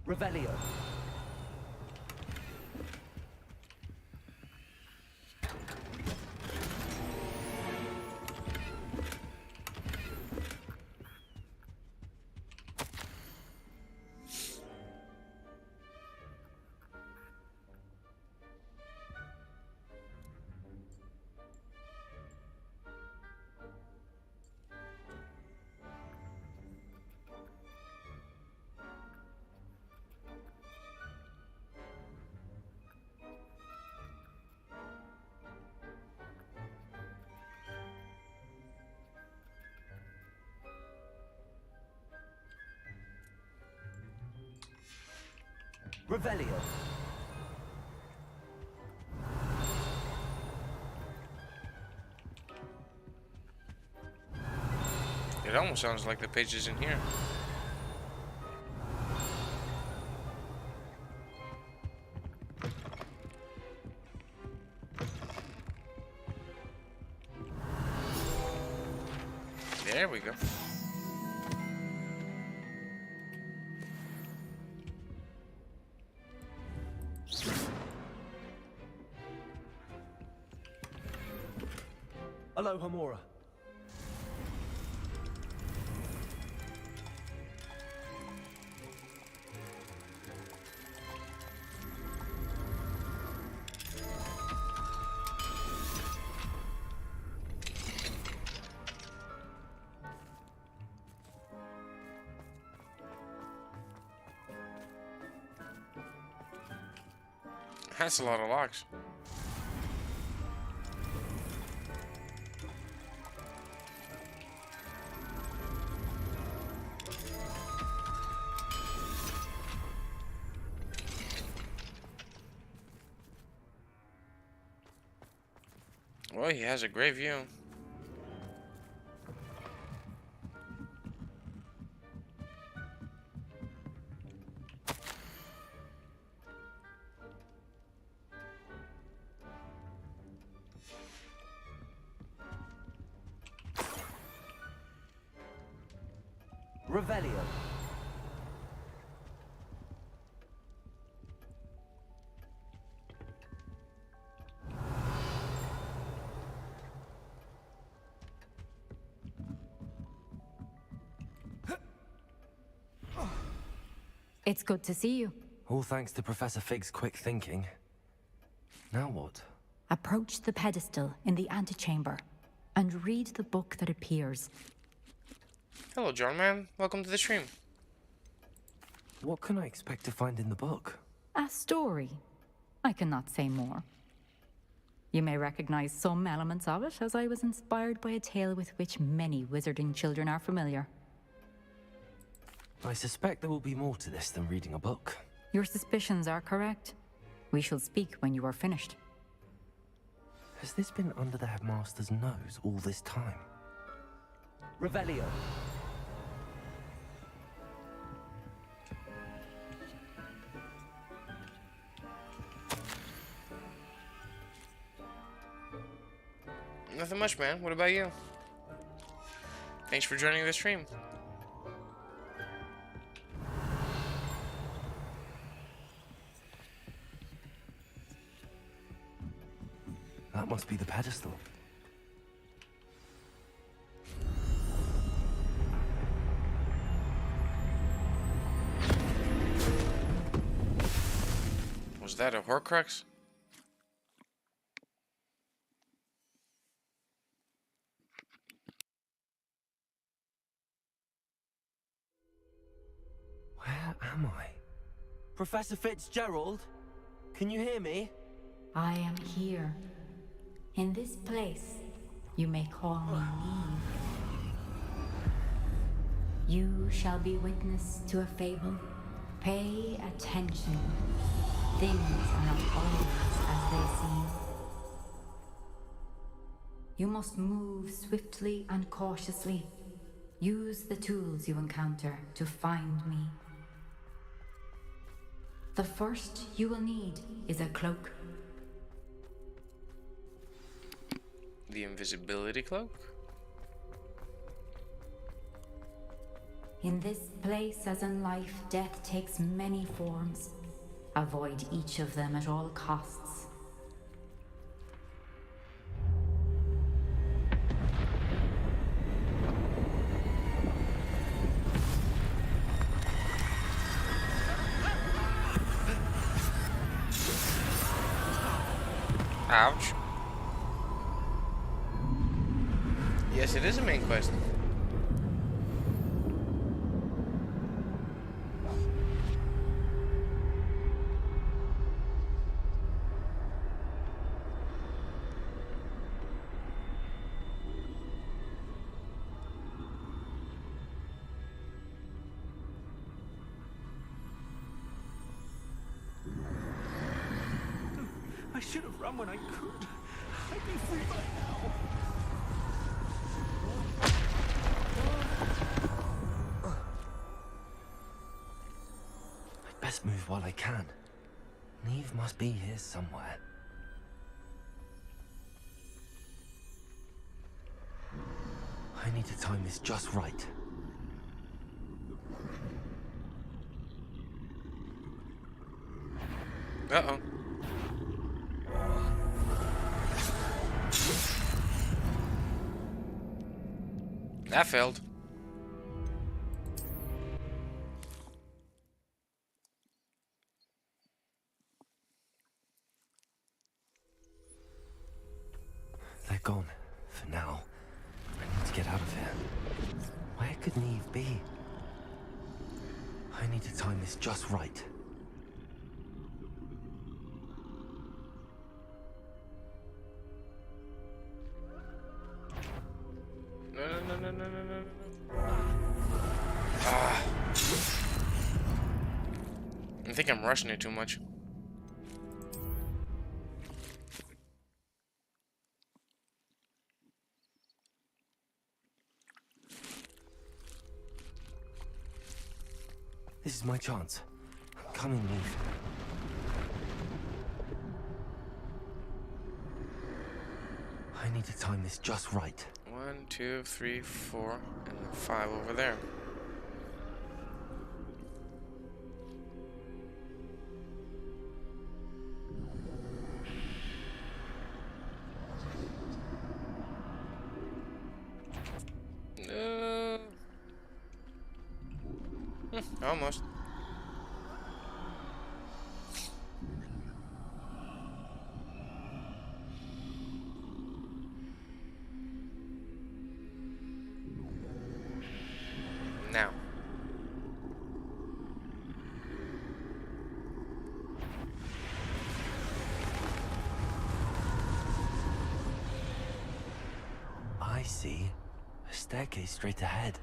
Revelio. Revelio. It almost sounds like the pages in here. There we go. Alohomora. That's a lot of locks. Well, he has a great view. Revelio. It's good to see you. All thanks to Professor Fig's quick thinking. Now what? Approach the pedestal in the antechamber and read the book that appears. Hello, John man. Welcome to the stream. What can I expect to find in the book? A story. I cannot say more. You may recognize some elements of it, as I was inspired by a tale with which many wizarding children are familiar. I suspect there will be more to this than reading a book. Your suspicions are correct. We shall speak when you are finished. Has this been under the headmaster's nose all this time? Revelio. Nothing much, man. What about you? Thanks for joining the stream. That must be the pedestal. Was that a Horcrux? Where am I? Professor Fitzgerald? Can you hear me? I am here. In this place, you may call me Neve. You shall be witness to a fable. Pay attention. Things are not always as they seem. You must move swiftly and cautiously. Use the tools you encounter to find me. The first you will need is a cloak. The invisibility cloak? In this place, as in life, death takes many forms. Avoid each of them at all costs. Ouch. Yes, it is a main quest. I should have run when I could. I'd be free by now. I'd best move while I can. Neve must be here somewhere. I need to time this just right. Uh-oh. That failed. They're gone, for now. I need to get out of here. Where could Neve be? I need to time this just right. No. Ah. I think I'm rushing it too much. This is my chance. Come in, Neve. I need to time this just right. 1, 2, 3, 4, and then 5 over there. Almost. Now. I see. A staircase straight ahead.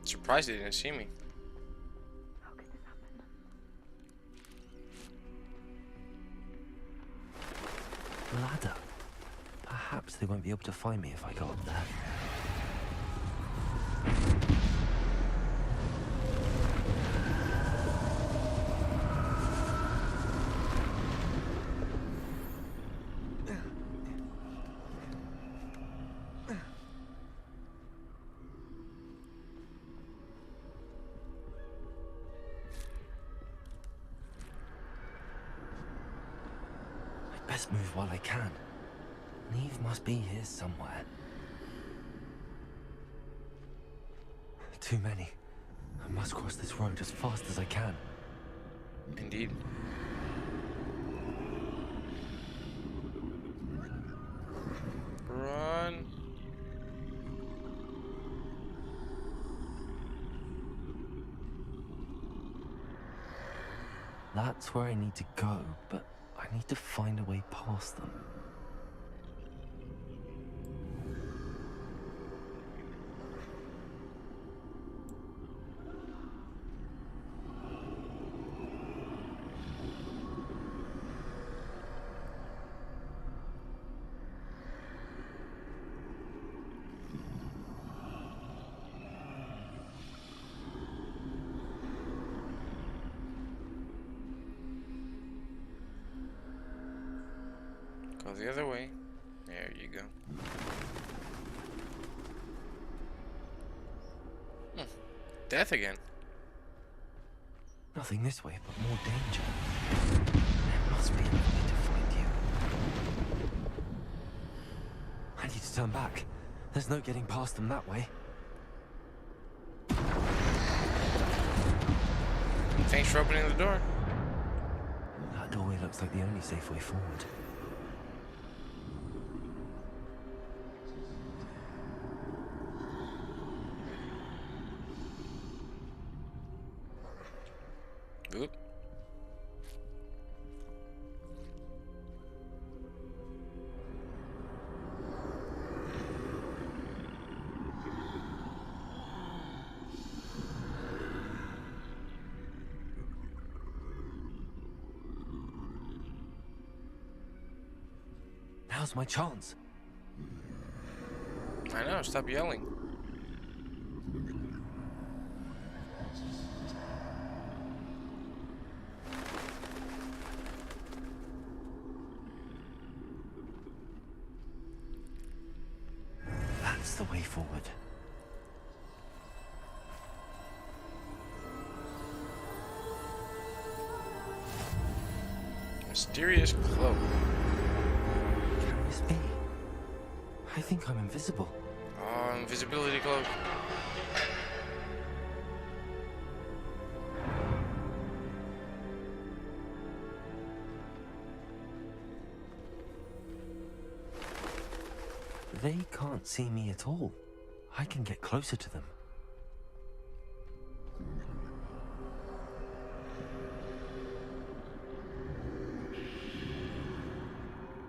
Surprised they didn't see me. How could this happen? Ladder. Perhaps they won't be able to find me if I go up there. Best move while I can. Neve must be here somewhere. Too many. I must cross this road as fast as I can. Indeed. Run. That's where I need to go, but I need to find a way past them. Go the other way. There you go. Death again. Nothing this way, but more danger. There must be another way to find you. I need to turn back. There's no getting past them that way. Thanks for opening the door. That doorway looks like the only safe way forward. Oop. Now's my chance. I know, stop yelling. That's the way forward. Mysterious cloak. Can this be? I think I'm invisible. Oh, invisibility cloak. They can't see me at all. I can get closer to them.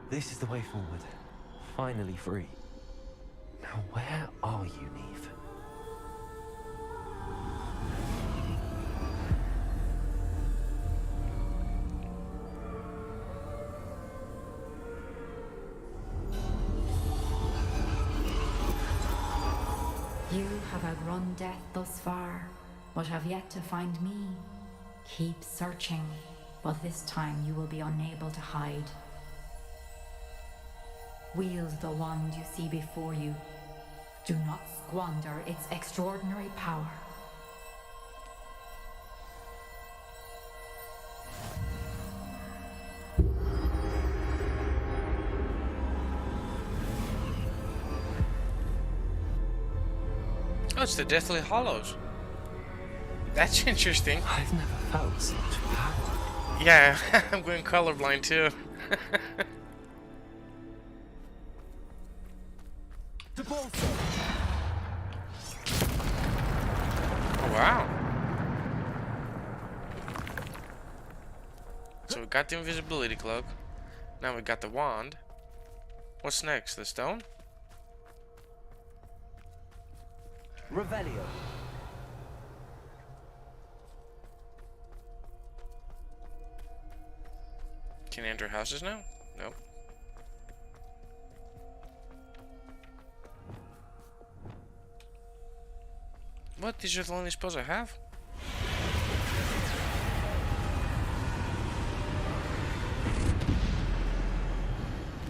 This is the way forward. Finally free. Now where are you, Neve? You have outrun death thus far, but have yet to find me. Keep searching, but this time you will be unable to hide. Wield the wand you see before you. Do not squander its extraordinary power. Oh, it's the Deathly Hollows. That's interesting. I've never felt such power. Yeah, I'm going colorblind too. Oh, wow. So we got the invisibility cloak. Now we got the wand. What's next? The stone? Revelio. Can you enter houses now? Nope. What? These are the only spells I have?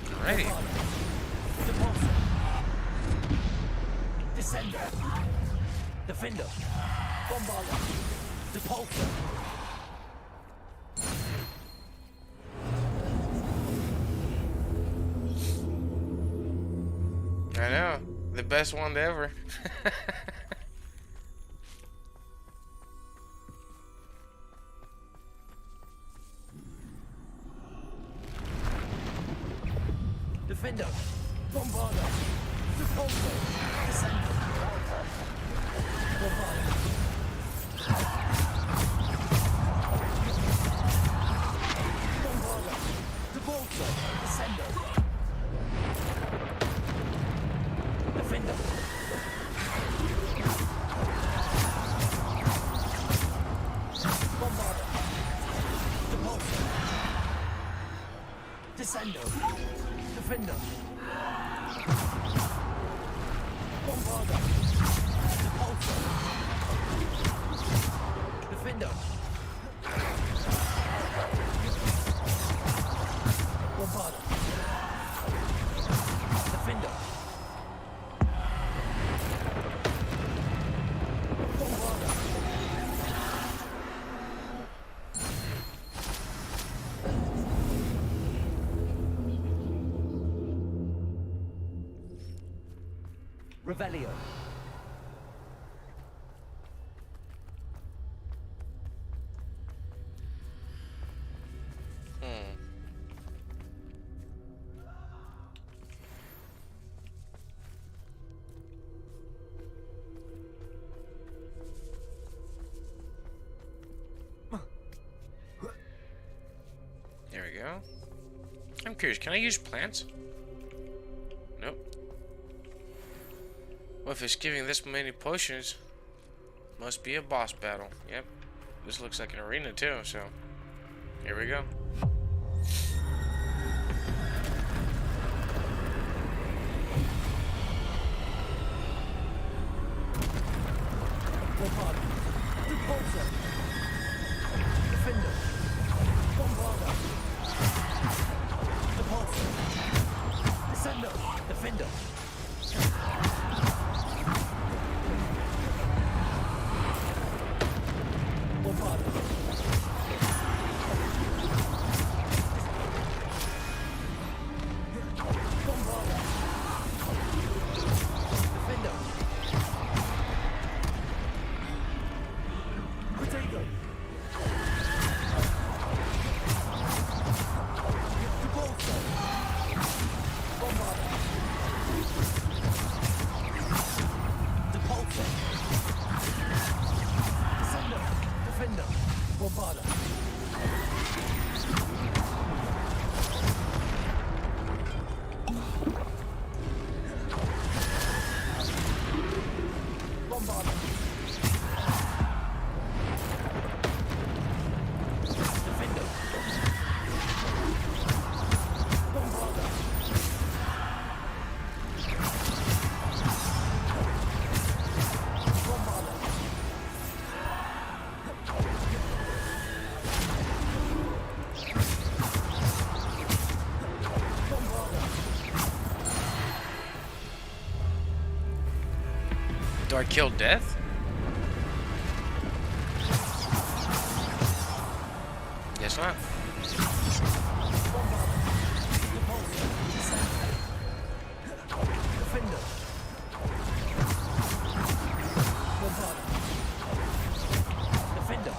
Alrighty. Descender. Defender. Bombarder. Depulsor. I know. The best one ever. Defender. Bombarder. Repulsor. Descender. Bombarder. Bombarder. Repulsor. Descender. Defender. Bombarder. Repulsor. Descender. Defender. Bombarder. Repulsor. Defender. Bombarder. Defender. Bombarder. Revelio. There we go. I'm curious, can I use plants? Nope. Well, if it's giving this many potions, must be a boss battle. Yep. This looks like an arena too, so here we go. Bombarder. Repulsor. Defender. Bombarder. Repulsor. Descender. Defender. Bombarder. Bombarder. Defender. Potato. Repulsor. Bombarder. Repulsor. Descender. Defender. Bombarder. Bombarder. Defender. Bombarder. Bombarder. Do I kill death? Guess not. Defender. Bombarder. Defender.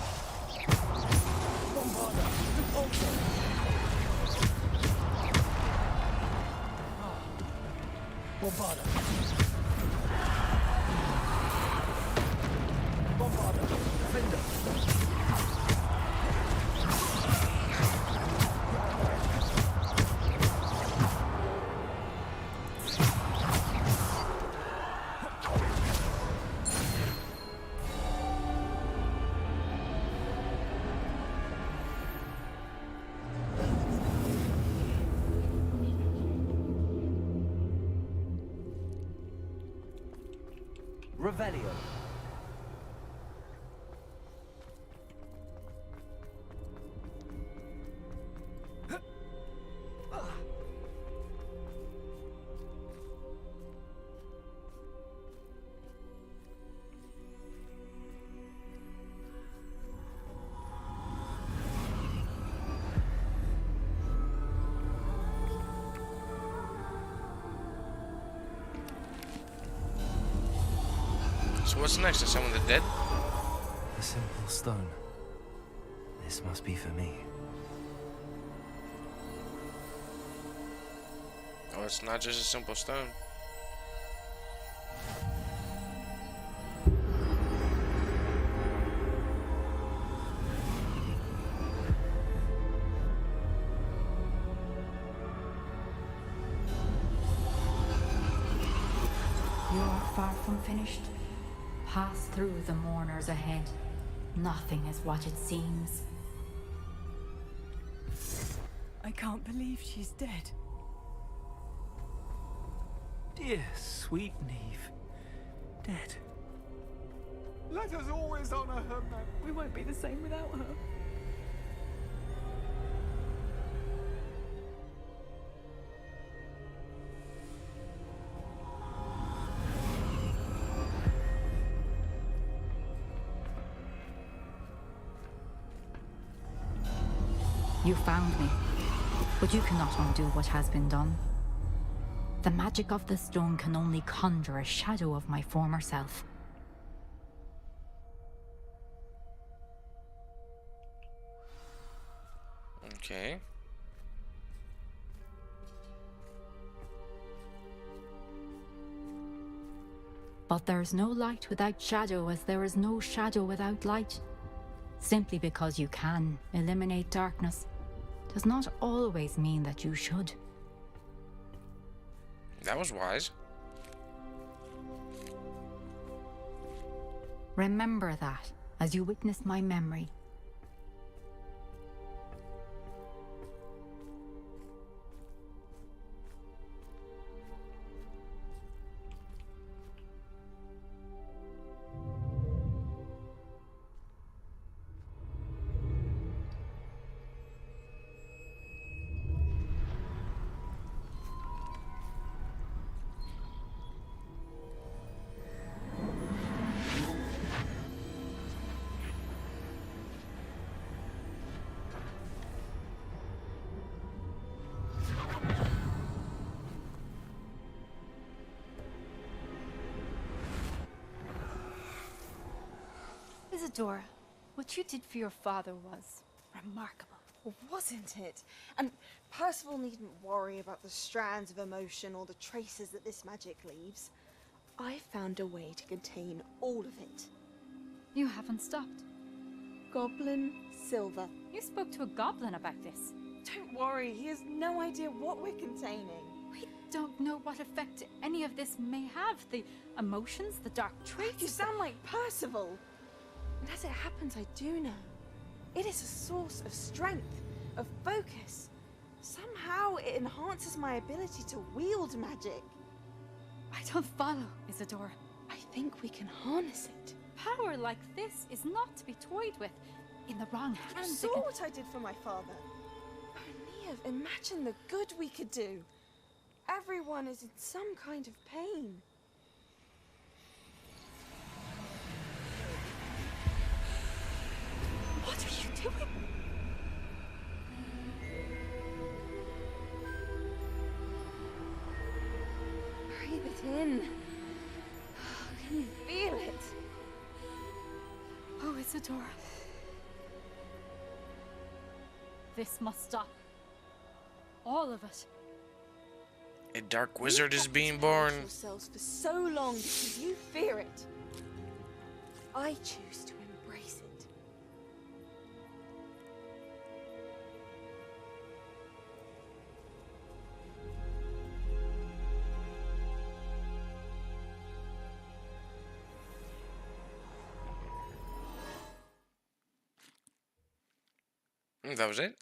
Bombarder. Repulsor. Bombarder. Bombarder. Defender. Revelio. So what's next? To summon the dead? A simple stone. This must be for me. Oh, it's not just a simple stone. You are far from finished. Pass through the mourners ahead. Nothing is what it seems. I can't believe she's dead. Dear sweet Neve. Dead. Let us always honor her, man. We won't be the same without her. You found me, but you cannot undo what has been done. The magic of the stone can only conjure a shadow of my former self. Okay. But there's no light without shadow, as there is no shadow without light. Simply because you can eliminate darkness does not always mean that you should. That was wise. Remember that as you witness my memory. Isadora, what you did for your father was remarkable. Well, wasn't it? And Percival needn't worry about the strands of emotion or the traces that this magic leaves. I found a way to contain all of it. You haven't stopped. Goblin Silver. You spoke to a goblin about this. Don't worry, he has no idea what we're containing. We don't know what effect any of this may have. The emotions, the dark traits. You sound like Percival. And as it happens, I do know. It is a source of strength, of focus. Somehow it enhances my ability to wield magic. I don't follow, Isadora. I think we can harness it. Power like this is not to be toyed with. In the wrong You hands, saw what I did for my father. Oh, Neve, imagine the good we could do. Everyone is in some kind of pain. What are you doing? Breathe it in. Can you feel it? Oh, Isadora. This must stop. All of it. A dark wizard is being born. Yourselves for so long because you fear it. I choose to embrace it. That was it?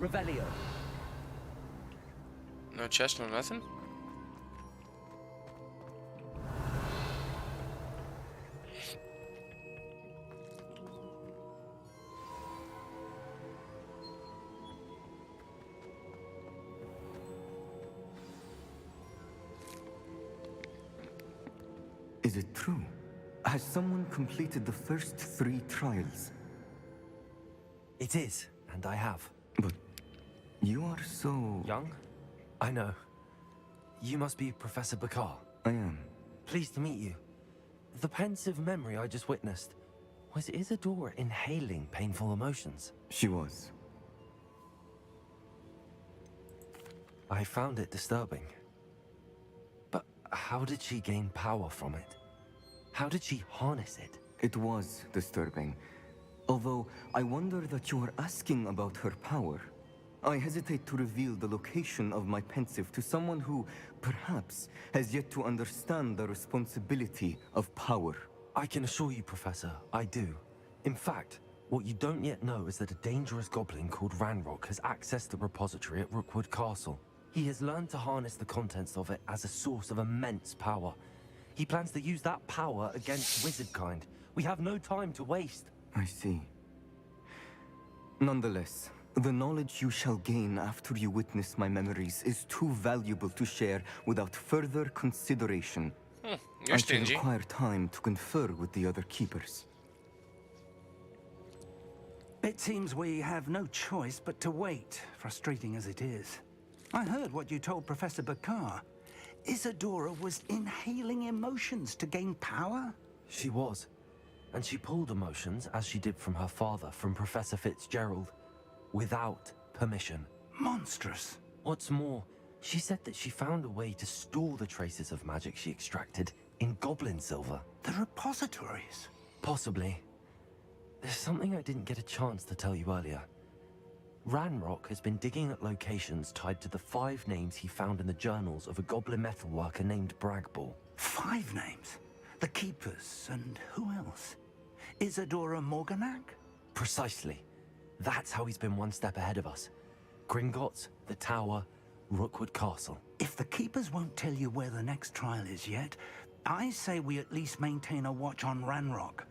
Revelio. No chest, no nothing? Is it true? Has someone completed the first 3 trials? It is, and I have. But you are so... young? I know. You must be Professor Bakar. I am. Pleased to meet you. The pensive memory I just witnessed, was Isadora inhaling painful emotions? She was. I found it disturbing. But how did she gain power from it? How did she harness it? It was disturbing. Although, I wonder that you are asking about her power. I hesitate to reveal the location of my pensive to someone who, perhaps, has yet to understand the responsibility of power. I can assure you, Professor, I do. In fact, what you don't yet know is that a dangerous goblin called Ranrock has accessed the repository at Rookwood Castle. He has learned to harness the contents of it as a source of immense power. He plans to use that power against wizardkind. We have no time to waste. I see. Nonetheless, the knowledge you shall gain after you witness my memories is too valuable to share without further consideration. You're I stingy. shall require time to confer with the other keepers. It seems we have no choice but to wait, frustrating as it is. I heard what you told Professor Bakar. Isadora was inhaling emotions to gain power? She was. And she pulled emotions, as she did from her father, from Professor Fitzgerald, without permission. Monstrous. What's more, she said that she found a way to store the traces of magic she extracted in goblin silver. The repositories? Possibly. There's something I didn't get a chance to tell you earlier. Ranrock has been digging at locations tied to the 5 names he found in the journals of a goblin metalworker named Bragball. 5 names? The Keepers, and who else? Isadora Morganac? Precisely. That's how he's been one step ahead of us. Gringotts, the Tower, Rookwood Castle. If the Keepers won't tell you where the next trial is yet, I say we at least maintain a watch on Ranrock.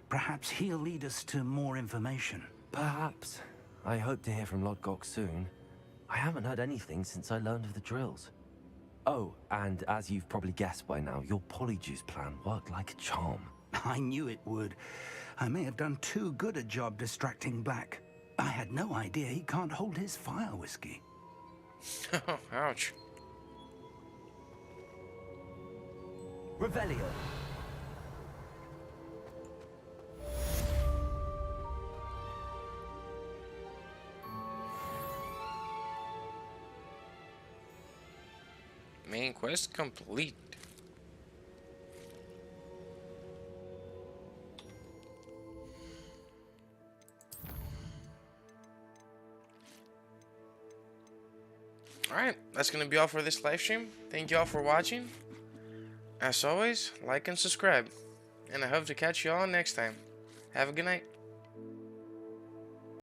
Perhaps he'll lead us to more information. Perhaps. I hope to hear from Lodgok soon. I haven't heard anything since I learned of the drills. Oh, and as you've probably guessed by now, your polyjuice plan worked like a charm. I knew it would. I may have done too good a job distracting Black. I had no idea he can't hold his fire whiskey. Ouch. Revelio. Main quest complete. Alright, that's gonna be all for this live stream. Thank you all for watching. As always, like and subscribe. And I hope to catch you all next time. Have a good night.